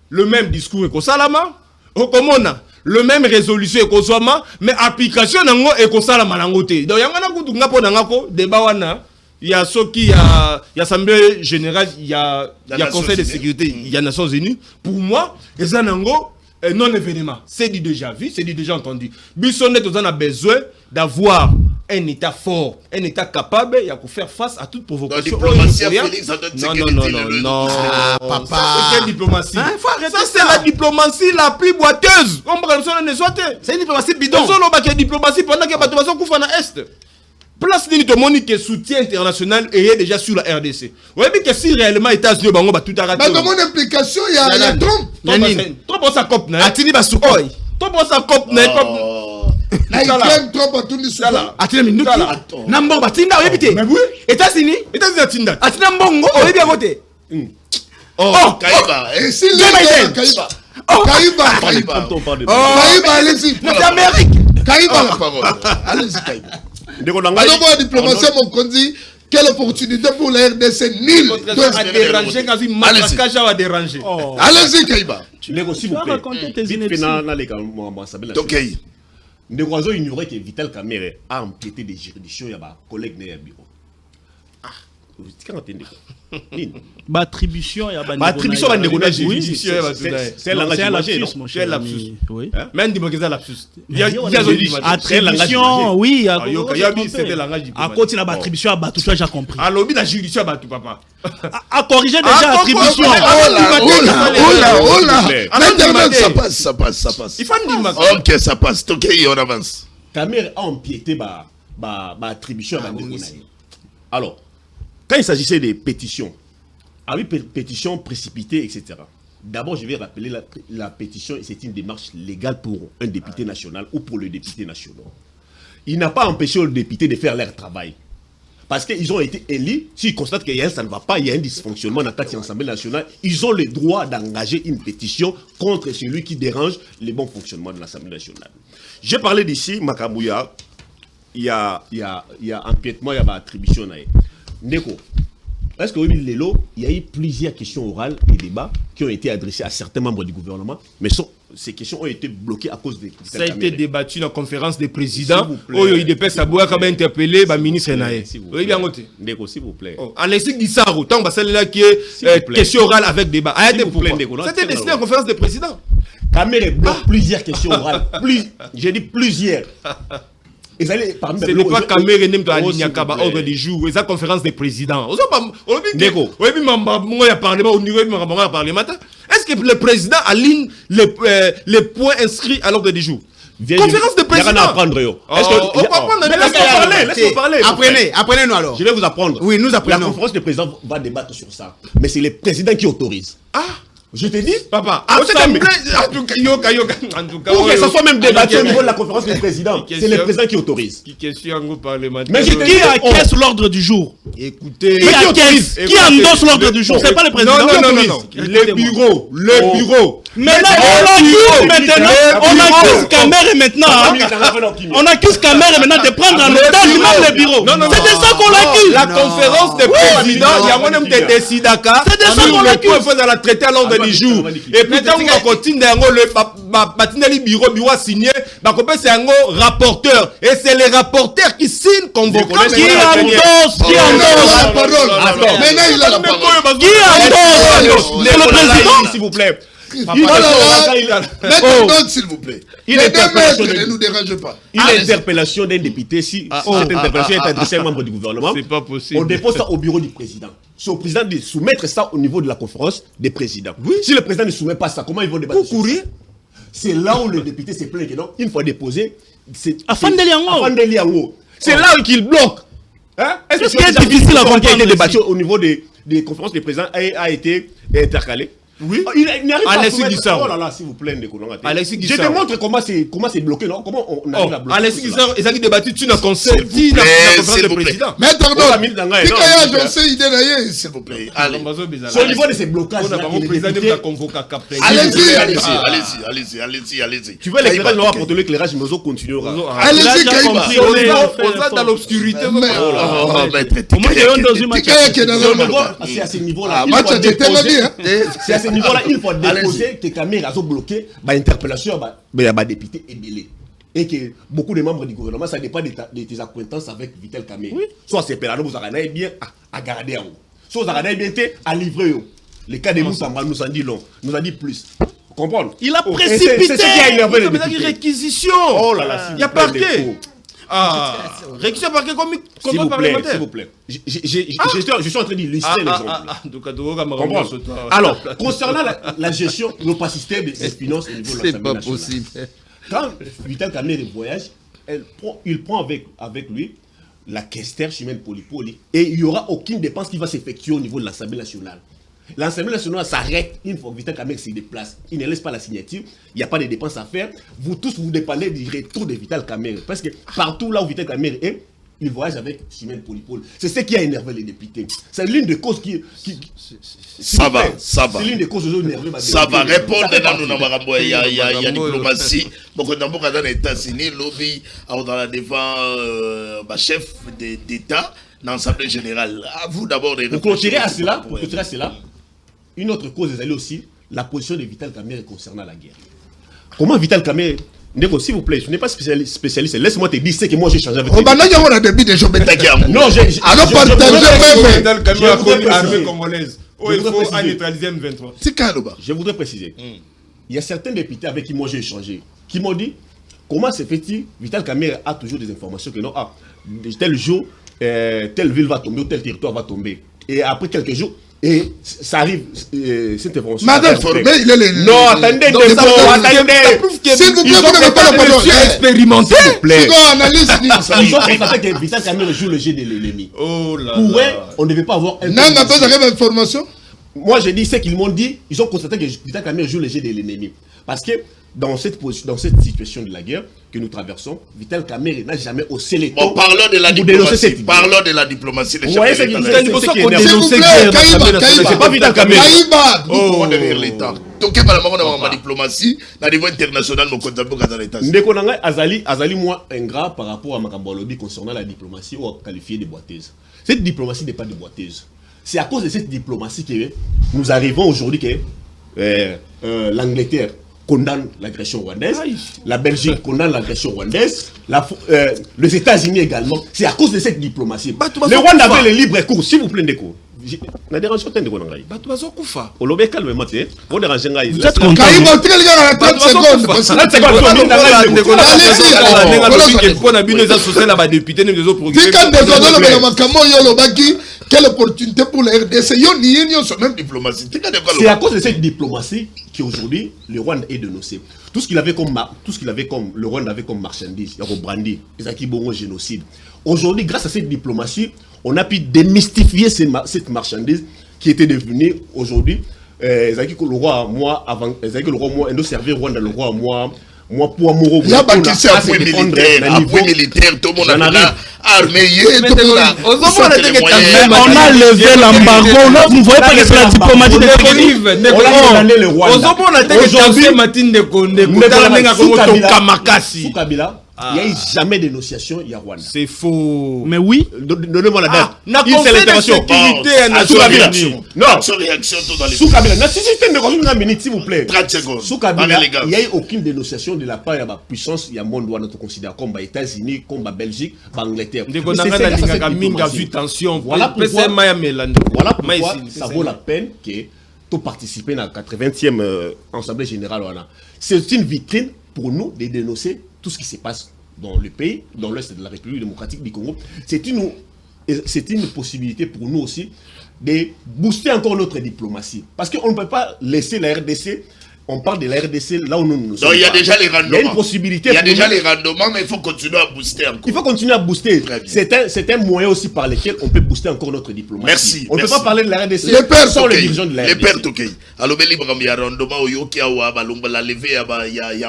le même discours est Salama. Au Komona, le même résolution est Koswama, mais application nango est Kosalama nangote. Donc yangana kutunga po nangako débat wana. Il y a ceux qui, il y a Assemblée générale, il y a Conseil de sécurité, il y a Nations Unies. Pour moi, les anango non événement. C'est dit déjà vu, c'est dit déjà entendu. Bissonnet, on a besoin d'avoir un État fort, un État capable de faire face à toute provocation. Non. Papa. C'est quelle diplomatie? Ça, c'est la diplomatie la plus boiteuse. C'est une diplomatie bidon. C'est une diplomatie pendant que les gens sont à l'Est. Place de que soutien international est déjà sur la RDC. Vous voyez que si réellement les États-Unis ont tout arrêté. Mais dans mon implication, il y a Trump. Trop bon ça cop. Atini Basukoi. Trop bon ça cop. Naïkem Trump a tout dit ça. Atini Minuti. Nambo Batinda, oui, mais oui. États-Unis. États-Unis. Atina Mbongo, oui, bien voté. Kaïba. Et si les Kaïba. Kaïba, allez-y. C'est Amérique. Kaïba la parole. Allez-y, Kaïba. Alors, moi, diplomatie, mon conduit, quelle opportunité pour la RDC nul. Allez-y, Kaïba. S'il vous plaît. Nous avons ignoré que Vital Kamerhe a empiété des juridictions. Il y a des collègues dans le bureau. Attribution, il y a attribution à des juridictions. C'est un langage imagé, mon cher. Même dis-moi lapsus. Attribution, oui. À côté de l'attribution à Batou, j'ai compris. À l'objet de la juridiction à Batou, papa. À corriger déjà l'attribution. Oh là. Maintenant, ça passe. Il faut dire. Ok, ça passe. Ok, on avance. Kamerhe a empiété l'attribution à Batou. Alors, quand il s'agissait des pétitions, pétitions précipitées, etc. D'abord, je vais rappeler la pétition, c'est une démarche légale pour un député national ou pour le député national. Il n'a pas empêché les députés de faire leur travail. Parce qu'ils ont été élus, s'ils constatent que ça ne va pas, il y a un dysfonctionnement dans l'Assemblée nationale, ils ont le droit d'engager une pétition contre celui qui dérange le bon fonctionnement de l'Assemblée nationale. J'ai parlé d'ici, Makabouya, il y a empiètement, il y a attribution. Neko, est-ce que il y a eu plusieurs questions orales et débats qui ont été adressés à certains membres du gouvernement, mais ces questions ont été bloquées à cause de ça a été débattu dans la conférence des présidents. Oh, il y a Sabouya qui a interpellé le ministre Naé. Oui, bien noté. Neko, s'il vous plaît. Alexis Guissaro, tant que celle-là qui est question orale avec débat. C'était destiné à la conférence des présidents. Kamerhe bloque plusieurs questions orales. J'ai dit plusieurs. Ce n'est pas Kamerhe nem à l'Ignakaba ordre du jour, c'est la conférence des présidents. Est-ce que le président aligne les points inscrits à l'ordre du jour? Conférence de président. Laisse-moi parler. Apprenez-nous alors. Je vais vous apprendre. Oui, nous apprenons. La conférence de président va débattre sur ça. Mais c'est le président qui autorise. Je te dis, papa, pour que ça soit même débattu au niveau de la conférence du président, c'est le président qui autorise. Mais qui acquiesce l'ordre du jour? Écoutez, qui endosse l'ordre du jour? C'est pas le président. Non. Le bureau. Mais là, on accuse Kamerhe maintenant. On accuse Kamerhe maintenant de prendre en otage même le bureau. C'est de ça qu'on l'accuse. La conférence des présidents, il y a même des décidaka. C'est de ça qu'on l'accuse. Il faut la traiter à l'ordre du jour. Et puis quand on continue le bureau a signé, c'est un rapporteur. Et c'est les rapporteurs qui signent convoquant. Qui endosse la parole. Maintenant, il a la parole. Qui endosse? C'est le président, s'il vous plaît. Maintenant, s'il vous plaît. Ne nous dérange pas. Une interpellation d'un député, si cette interpellation est adressée à un membre du gouvernement, c'est pas possible. On dépose ça au bureau du président. C'est au président de soumettre ça au niveau de la conférence des présidents. Oui. Si le président ne soumet pas ça, comment ils vont débattre? Pour courir. C'est là où le député se plaint que non, une fois déposé, c'est Afandeli Yango. C'est là qu'il bloque. Hein? Est-ce Qu'est-ce qui est difficile à comprendre qui a été ici? débattu au niveau des conférences des présidents a été intercalé? Oui. Il n'arrive pas Alexis à Guissard. Oh là là, s'il vous plaît, Alexis je Guissard. te montre comment c'est bloqué, non? Comment on arrive à bloquer. Alexis tout cela. Guissard, ils ont débattu sur un conseil, S'il vous plaît, conférence s'il de vous plaît. président. Mais pardon, On a mis dans un tika énorme ya truc, je sais idée naye s'il vous plaît. Allez. C'est au niveau de ces blocages. On a vraiment président de convoquer après. Allez-y, allez-y. Tu veux l'éclairage noir pour te l'éclairage, mais on continuera. Allez-y, Kaïba. On est dans l'obscurité. Oh, maître, Au moins, il y a un dans une tika ya qui est dans C'est au un niveau- endroit. c'est à ce niveau-là. Ah, Il match faut a été déposer- tellement bien. C'est à ce niveau-là, il faut déposer Allez-y. que caméras ont bloqué, interpellation, député et belé. Et que beaucoup de membres du gouvernement, ça dépend de tes acquaintances avec Vitel Kamé. Soit c'est Pelano, vous avez bien à garder en haut. Soit vous avez bien été à livrer. Le cas de Moussamba nous en dit long, nous en dit plus. Comprendre? Il a Oh, et précipité. c'est ce qui a énervé les Il y a députés. réquisition. Oh là là, s'il Il y a vous plaît, parquet. des faux. Ah, réquisition parquet comme S'il vous plaît, parlementaire. s'il vous plaît. Je suis en train d'illustrer l'exemple. Donc, à Comprendre. Alors, concernant la gestion, l'opacité des finances au niveau de C'est l'Assemblée pas nationale. possible. Quand Vital Kamé voyage, il prend avec lui la caissière Chimène Polypoli et il n'y aura aucune dépense qui va s'effectuer au niveau de l'Assemblée nationale. L'Assemblée nationale s'arrête une fois que Vital Kamé se déplace. Il ne laisse pas la signature, il n'y a pas de dépenses à faire. Vous tous, vous dépendez du retour de Vital Kamé. Parce que partout là où Vital Kamé est, il voyage avec Chimène Polypol. C'est ce qui a énervé les députés. C'est l'une des causes qui Ça va. C'est l'une des causes qui énervé. Ça va répondre fait dans nos partie. marambo. Il y a diplomatie. Beaucoup dans les États-Unis, lobby, dans la défense, chef d'État, dans l'Assemblée générale. À vous d'abord de Pour clôturer à cela, une autre cause est aussi la position de Vital Kamé concernant la guerre. Comment Vital Kamé, s'il vous plaît, je n'ai pas spécialiste, laisse-moi te dire ce que moi j'ai changé avec On a début de gens Non, alors partagez Vital Kamé a connu l'armée congolaise. Oh, il faut neutraliser M23. Je voudrais préciser. Il y a certains députés avec qui moi j'ai échangé qui m'ont dit comment se fait-il Vital Kamé a toujours des informations que non, tel jour, telle ville va tomber ou tel territoire va tomber. Et après quelques jours, et ça arrive, cette information. Madame Formé, il est le. Non, attendez, S'il vous plaît, vous n'avez pas la parole. Expérimenté. Second analyse, Ils ont constaté que Vital Kamé joue le jeu de l'ennemi. Oh là Pour eux, là. on ne devait pas avoir un. n'a pas de information. Moi, j'ai dit ce qu'ils m'ont dit. Ils ont constaté que Vital Kamé joue le jeu de l'ennemi. Parce que dans cette situation de la guerre que nous traversons, Vital Kamé n'a jamais haussé les tons. Bon, parlons de la diplomatie. Parlons de la diplomatie. Vous voyez ce qu'il dit. S'il vous plaît, Kaïba. C'est pas Vital Kamé. Kaïba, nous pouvons derrière l'État. Donc, on a la diplomatie, au niveau international, nous comptons dans l'État. Ndeko Nanga Azali, moi, ingrat par rapport à Makambo lobby concernant la diplomatie ou qualifiée de boiteuse. Cette diplomatie n'est pas de boiteuse. C'est à cause de cette diplomatie que nous arrivons aujourd'hui que l'Angleterre condamne l'agression rwandaise, la Belgique condamne l'agression rwandaise, les États-Unis également. C'est à cause de cette diplomatie. Le Rwanda avait le libre cours, s'il vous plaît, Ndeko. Na dérange pas Ndeko Nanga. Batuazo Kufa. Olobe calmement, tu sais. On dérange Nanga. Vous êtes content. Kaïba, tu as 30 secondes. 30 secondes. Tika désolé, mais Makamo Yolobaki, quelle opportunité pour la RDC. Yo ni ni sur même diplomatie. C'est à cause de cette diplomatie qu'aujourd'hui le Rwanda est dénoncé. Tout ce qu'il avait comme le Rwanda avait comme marchandise, il y a brandi, ils ont bon génocide. Aujourd'hui, grâce à cette diplomatie, on a pu démystifier cette marchandise qui était devenue aujourd'hui. Le roi moi avant, le roi moi, nous servir Rwanda le roi moi pour Amoro. Il y a bâtissé un point militaire, tout le monde a là, armé, tout le monde a. On a levé l'embargo. Là, vous ne voyez pas que c'est la diplomatie de Sous Kabila, il n'y a eu jamais de négociation, il y a Rwanda. C'est faux. Mais oui. Donnez-moi la date. Na conseil de sécurité Sous Kabila. Non. Réaction dans les. Sous Kabila. Non, si c'est une minute, s'il vous plaît. 30 secondes. Sous Kabila, il n'y a eu aucune dénonciation de la part de la puissance. Il y a un monde où on considère comme les États-Unis, comme la Belgique, l'Angleterre. Voilà pourquoi ça vaut la peine que tu participes à la 80e Assemblée Générale. C'est une vitrine pour nous de dénoncer tout ce qui se passe dans le pays, dans l'Est de la République démocratique du Congo. C'est une possibilité pour nous aussi de booster encore notre diplomatie. Parce qu'on ne peut pas laisser la RDC on parle de la RDC là où nous sommes. Donc il y a déjà les rendements. Il y a une possibilité. Il y a déjà les rendements, mais il faut continuer à booster encore. Il faut continuer à booster. C'est un moyen aussi par lequel on peut booster encore notre diplomatie. Merci. On ne peut pas parler de la RDC sans les dirigeants de la RDC. Les pères Tokei. Alobeli Brambi a rendement au Yoki Awa, la levée ya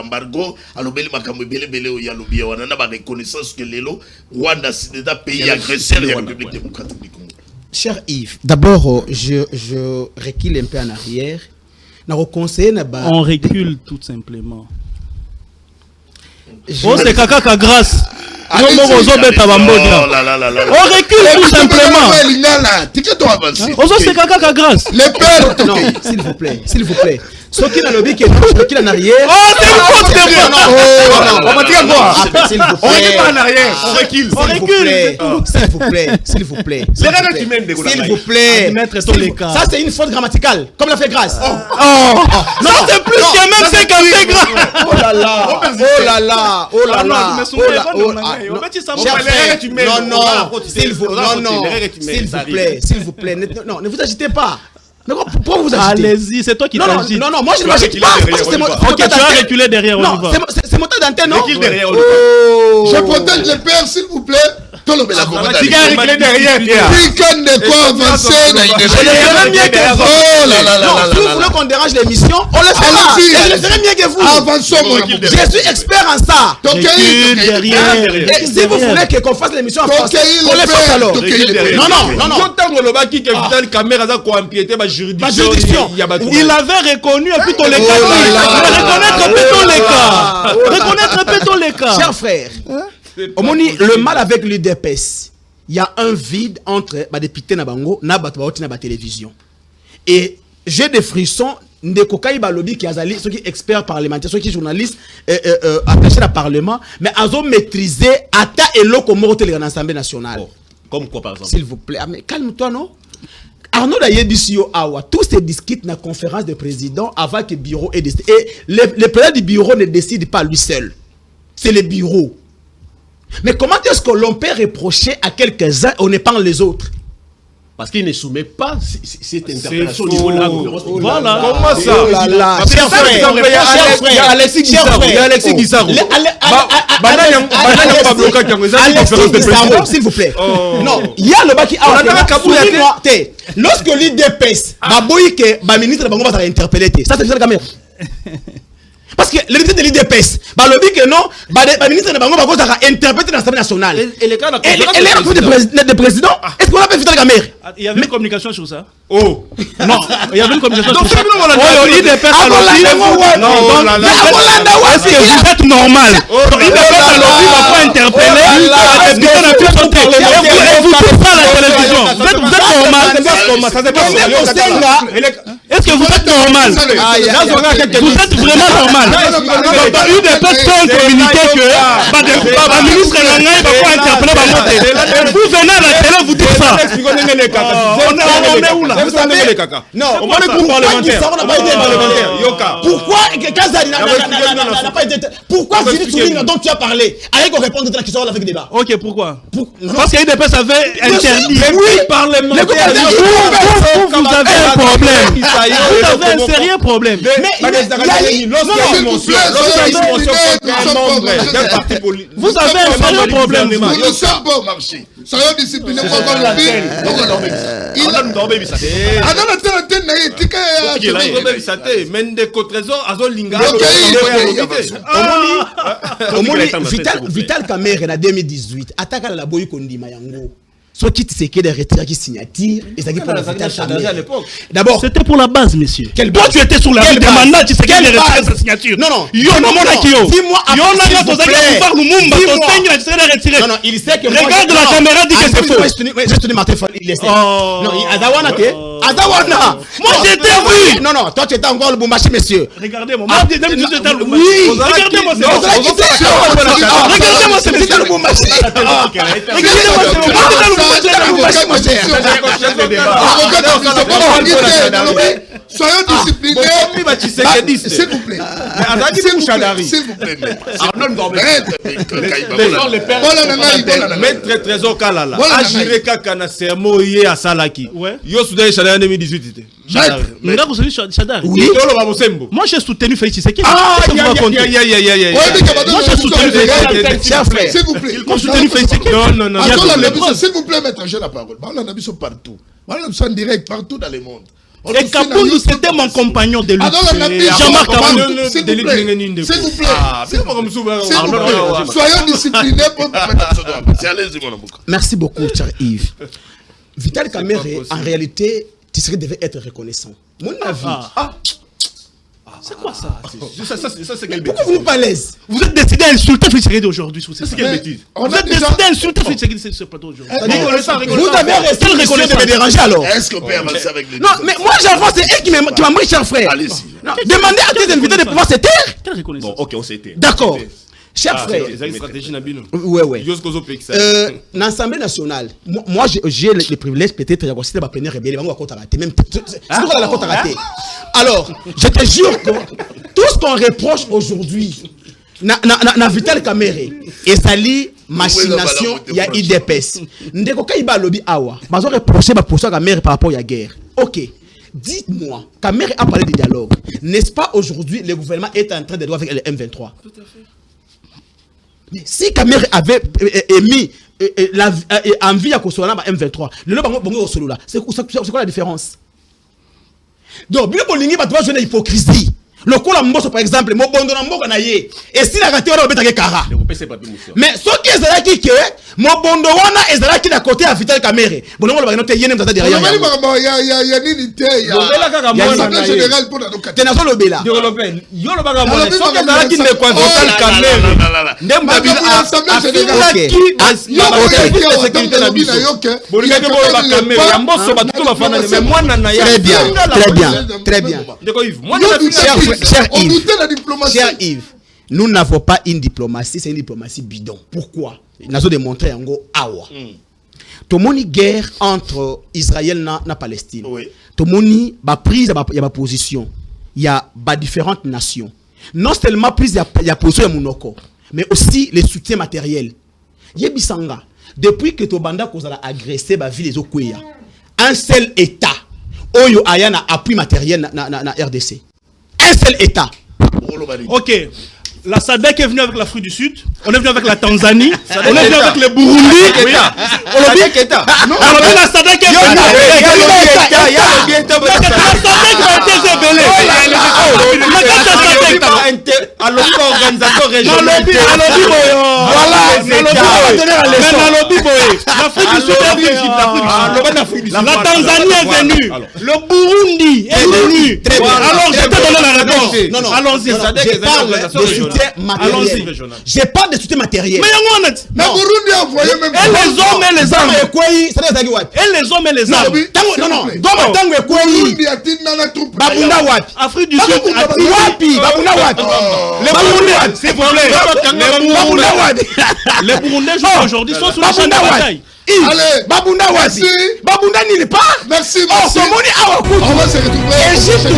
embargo. Alobeli Makamwe Bele Bele au Yalobi, on a ba reconnaissance que Lelo, Rwanda c'est un pays agresseur de la République démocratique du Congo. Cher Yves, d'abord, je recule un peu en arrière. On recule tout simplement. Je- Oh, c'est caca grâce. On recule tout simplement. Oh, c'est caca grâce. Les pères Non, Tokei. s'il vous plaît, s'il vous plaît. Ce qui n'a lobby qui est en arrière. Oh, c'est une faute de On va dire quoi? S'il vous On plaît. n'est pas en arrière, on recule. S'il vous plaît, s'il vous plaît. C'est rien qui mène des S'il vous plaît. Admettre S'il tous les vous- cas. Ça, c'est une faute grammaticale, comme l'a fait Grâce. Non, c'est plus que même 50 grave. Oh là là, oh là là, oh là là, oh là oh là. on va dire ça. Cher frère, tu mènes, non, on va la non, faute, s'il vous on va la non, faute, non, l'erreur que tu mènes, s'il ça vous arrive. plaît, s'il vous plaît, non, ne vous agitez pas. Pourquoi vous agitez? Allez-y, c'est toi qui Non, non, t'agites. non, non, moi je ne Tu vas m'agite reculer pas. derrière, Parce que c'est on mon y va. Ok, tu vas reculer derrière, on Non, y va. c'est mon temps d'antenne, non? Recule derrière, on y va. Oh. Je protège les pères, s'il vous plaît. Tout le monde Tu vas a reculer derrière, Pierre. Week-end de quoi avancer dans une Je le ferai mieux que vous. Oh là là là Non, là si vous là voulez là. qu'on dérange l'émission, on le fera. Allez-y, Et je le allez-y. ferai mieux que vous. Avançons, mon Recule amour. Je suis expert en ça. Tokei, Recule Tokei. derrière. Et si vous voulez qu'on fasse l'émission en français, Tokei, qu'on le le fasse père. alors. Tokei, le père. Non, non, non, non. Ntango lobaki que Vital Caméra za ko empiéter ba Ma juridiction. juridiction. Il y a ba Il avait reconnu et plutôt les Oh cas. là là. Reconnaître plutôt les cas. Reconnaître plutôt les cas. Cher frère, Omoni, le mal avec l'UDPS, il y a un vide entre les députés Nabango et la télévision. Et j'ai des frissons. Ndeko Kaïba Lobby qui a ceux qui experts parlementaires, ceux qui journalistes attachés au Parlement, mais ils ont maîtrisé Ata et Loko Morote dans l'Assemblée nationale. Comme quoi, par exemple? S'il vous plaît, mais calme-toi, non? Arnaud Dayebisio Awa, tous ces discutent dans la conférence des présidents avant que le bureau ait décidé. Et le président du bureau ne décide pas lui seul. C'est le bureau. Mais comment est-ce que l'on peut reprocher à quelques-uns et on épargne les autres? Parce qu'il ne soumet pas cette interpellation au faux. niveau de la conférence. Voilà. Comment ça? Oh là là. Parce que Cher ça, frère, exemple, il y a cher Alex- frère, il y a Alexis cher Guissaro. frère. Il y a Alexis Oh. Guissaro. Le- Banana bloqué quand vous avez une Alexis conférence de Guissaro, président. s'il vous plaît. Oh. Non, il y a le bas qui a On a dans la Kaboul, il y a été. Lorsque l'IDPS, le ministre de Bango va interpeller. Ça, c'est ça la caméra. Parce que le ministre de l'IDPS, le dit que non, le ministre de Bango va interpréter dans l'Assemblée nationale. Et les cas de la Et conférence elle est la de de président. Est-ce qu'on a fait la caméra? Il y avait une communication sur ça. Oh. Non, il y avait une communication Donc, sur ça. c'est vraiment la Oh, nature. il dépêche à Ah, voilà, l'objet. ouais. Non, Oh donc, là là. est-ce que vous êtes normal? Donc, il dépêche à l'objet, il va pas interpeller. Oh là là. Les députés n'ont plus sauté. Et vous dites ça à la télévision. Vous êtes normal. Est-ce que vous êtes normal? Vous êtes vraiment normal. Donc, une des personnes communiqué que le ministre Nangaï va pas interpeller Bamote. Et vous venez à la télé, vous dites ça. On est où là? Vous savez, non, On parle de parlementaire. Pourquoi n'a pas été parlementaire? Yoka. Pourquoi Kazali n'a pas été? Pourquoi Philippe Soulina dont tu as parlé allez qu'on réponde à la question avec débat? Ok, pourquoi? Non. Parce qu'il y a des personnes avait interdit. Oui, parlementaire. Vous avez un problème. Vous avez un sérieux problème. Vous avez un sérieux problème. Nous ne sommes pas au marché. Soyons disciplinés pour avoir le but. Vital Kamerhe en 2018 attaque à la boyi kondima yango. Ce qui s'est qui des retirés qui signature et ça qui pour la Vital Kamerhe. D'abord, C'était pour la base, monsieur. Quelle Toi, base? tu étais sur la Quelle liste des base? mandats, tu sais Quelle qu'il y a base? sa signature. Non, non. Yo, non, mon akio. Dis-moi, Yo, non, s'il non, vous ton plaît. pouvoir Lumumba, Dis-moi. ton seigneur, tu serais retiré. non, non, il sait que Regarde la caméra, dit que c'est faux. J'ai tenu Martin Fall, il le sait. Oh. Non, Azawana te. Azawana. Moi, j'étais vu. Non, non, toi tu étais encore le Bumbashi, monsieur. Regardez-moi. Moi, j'étais le Oui. Regardez-moi, c'est Non, bon. regardez-moi, c'est Vital Bumbashi. Regardez-moi, c'est Vital Bumbashi, mon cher. Soyons disciplinés. S'il vous plaît. S'il vous plaît. Maître Trésor Kalala. Agiré Kakana Sermo Yé à Salaki. Yo Soudan Chadar 2018. Oui. Moi j'ai soutenu Félix Tshisekedi. Moi j'ai soutenu Félix Tshisekedi. S'il vous plaît. Moi j'ai soutenu Félix Tshisekedi. Non. S'il vous plaît, maître, j'ai la parole. On a vu ça partout. On a en direct partout dans le monde. Et Kaboundou, c'était mon compagnon de lutte. Jean-Marc Kaboundou. S'il vous plaît. S'il vous plaît. Soyons disciplinés pour mettre. Merci beaucoup, cher Yves. Vital Kamerhe, en réalité, Tshisekedi devait être reconnaissant. Mon avis. C'est quoi ça? Ça c'est quelle bêtise? Pourquoi vous n'êtes pas à l'aise? Vous êtes décidé à insulter Félix Tshisekedi aujourd'hui. C'est quelle bêtise? Vous êtes décidé à insulter Félix Tshisekedi sur ce plateau aujourd'hui. Vous avez resté le reconnaissant de me déranger alors. Est-ce qu'on peut avancer avec les Non, mais moi j'avance, c'est elle qui m'a pris, cher frère. Allez-y. Demandez à tes invités de pouvoir se taire. Quelle reconnaissance? Bon, ok, on s'était. D'accord. Cher frère. C'est une stratégie Nabino. Ouais. Dans l'Assemblée nationale, moi j'ai le privilège peut-être de considérer ma première rebelle, même c'est la côte à rater. Alors, je te jure que tout ce qu'on reproche aujourd'hui, na Vital Kamerhe, et sali machination, il y a IDPS. Ndeko Kaiba lobby awa, bazo reprocher ma posture Kamerhe par rapport à la guerre. Ok. Dites-moi, Kamerhe a parlé de dialogue. N'est-ce pas aujourd'hui le gouvernement est en train de jouer avec le M23? Tout à fait. Mais si Kamerhe avait émis envie à construire un M23, c'est quoi la différence? Donc, bien qu'on l'ingé, tu vas hypocrisie. Le coup, par exemple, mon bon et si la raté, on va mettre Kara. Mais ce qui est là, qui est, mon bon est là qui est à côté à Vital Kamerhe. Bon, on va noter, il y a une derrière. Il y a une unité. Il y a une unité générale pour la localité. Tu n'as pas le béla. Il y a le bagage. Ce qui est là, qui est quoi, Vital Kamerhe. Très bien. Cher Yves, nous n'avons pas une diplomatie, c'est une diplomatie bidon. Pourquoi? Nous avons démontré en gros awa. Tout le monde guerre entre Israël et Palestine. Tout le monde a prise il y a position. Il y a différentes nations. Non seulement prise il y a position monoko, mais aussi les soutiens matériels. Yebisanga, depuis que Tobanda a agressé la ville des Okweya, un seul État, Oyo Ayana appui matériel na RDC. Un seul État. Ok. La SADC est venue avec l'Afrique du Sud, on est venu avec la Tanzanie, on est venu avec le Burundi. La SADC est venue. La SADC a été organisateur régional. L'Afrique du Sud est venue. La Tanzanie est venue. Le Burundi est venu. Alors je te donne la réponse. Allons-y. Je parle de soutien matériel. Je parle de soutien matériel. Mais Burundi a envoyé même. Et les hommes et les armes. Et les hommes et les armes. Non. Burundi a dit nana troupe. Babunda wapi. Afrique du Sud. Wapi. Babunda wapi. Les Burundais, s'il vous plaît. Les Burundais jusqu'à aujourd'hui sont sous la chaîne de bataille. Allez, Babunda wapi. Babunda n'y est pas. Merci. Oh, On va se retrouver. Égypte.